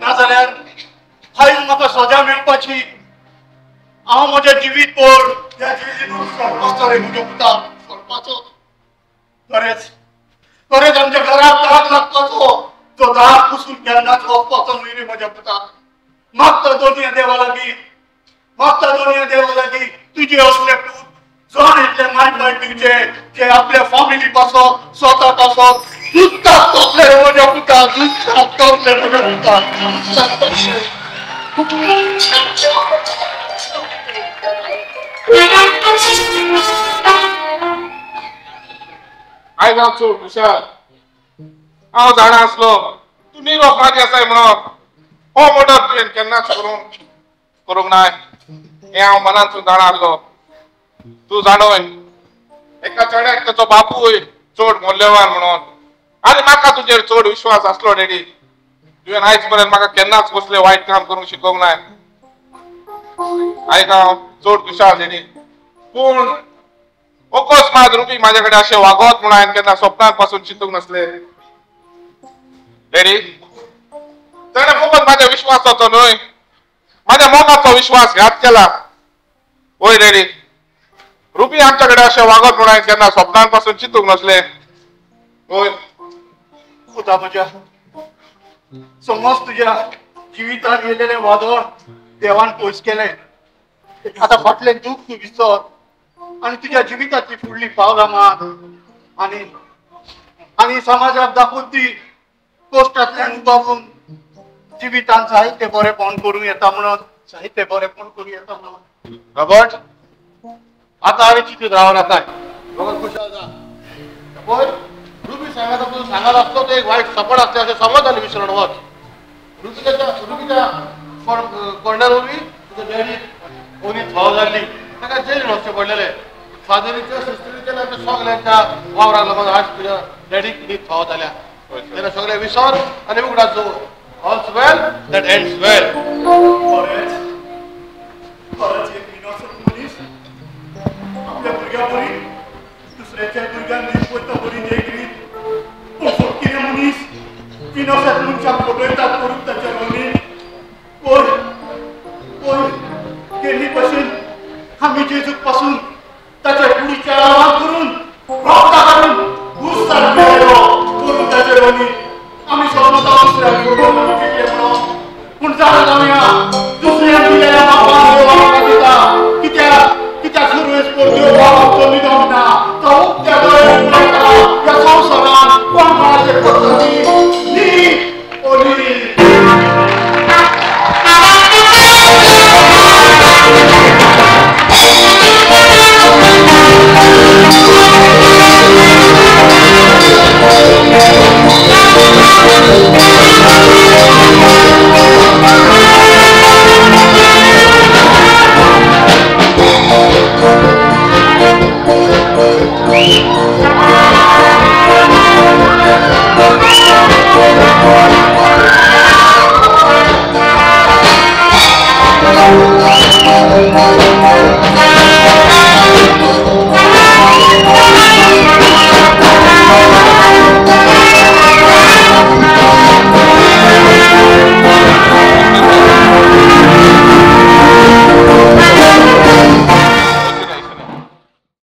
नाजाल्यार आयज म्हाका सजा मेळपाची हांव म्हजें जिवीत भर ह्या जिवीतून सोडपाचो रे म्हज्या पुताक सोडपाचो बरेंच बरेंच आमच्या घराक दाग लागपाचो तो दाग पुसून केन्नाच वचपाचो न्हय रे म्हज्या पुताक मागता दोनया देवा लागीं तुजे असले पूत जण इतले माय दिवचे जे आपल्या फॅमिली पासत स्वता पासत दुसतात तसले रे म्हज्या पुताक दुसतात तसले रे म्हज्या पुताक आयज हांव चड हुशार हांव जाणा आसलो तूं निरो काजी आसाय म्हणून हो मर्डर तुवें केन्नाच करूंक नाय हें हांव मनांतसून जाणा आसलो तूं जाणोय एका चेड्याक ताचो बापूय चड मौल्यवान म्हणून आनी म्हाका तुजेर चड विश्वास आसलो डॅडी तुवें आयज पर्यंत म्हाका केन्नाच कसलें वायट काम करूंक शिकोवंक नाय आयज हांव चड हुशार डॅडी पूण अकस्मात रुपी म्हाजे कडेन अशें वागत म्हूण हांवें केन्ना स्वप्नांत पासून चिंतूंक नासलें डॅडी ताणें फकत म्हाज्या विश्वासाचो न्हय म्हाज्या मोगाचो विश्वास घात केला वय डॅडी रुपी आमच्या कडेन अशें वागत म्हूण हांवें केन्ना स्वप्नांत पासून चिंतूंक नासलें वय पुता म्हज्या समज तुज्या जिवितांत येयलेलें वादळ देवान पयस केलें आतां फाटलें दूख तूं विसर आनी तुज्या जिवितांतली फुडली पावलां मार आनी समाजाक दाखोवन ती पोस्टांतल्यान उबारून जिवितांत साहित्य बरेंपण करूं येता म्हणून साहित्य बरेंपण करूं येता म्हणून रॉबर्ट आतां हांवें चिंतीत रावनाकाय दोगां खुशाल जा पळय रुबी सांगात तुका सांगात आसलो तो एक वायट सपन आसलें अशें समज आनी विसरून वच रुबीच्या कोंड्यार रुबी तुजो डॅडी कोणी भाव जाल्ली ताका जेलीन वचचें पडलेलें फादरीच्या सिस्टरीच्या सगल्यांच्या वावराक लागून आज तुज्या डॅडीक न्हीद फावो जाल्या तेन्ना सगळें विसर आनी उगडात जो ऑल्स वेल दॅट एंड्स वेल खरेंच एक इनोसंट मनीस आपल्या भुरग्या बरी दुसऱ्याच्या भुरग्यांक न्हीद पयता बरी एक रीत पूण फटकिरे मनीस इनोसंट मनशाक फटयतात करून ताच्या रंगीन पळय केल्ली पासून आमी जेजूक पासून ताच्या Thank you.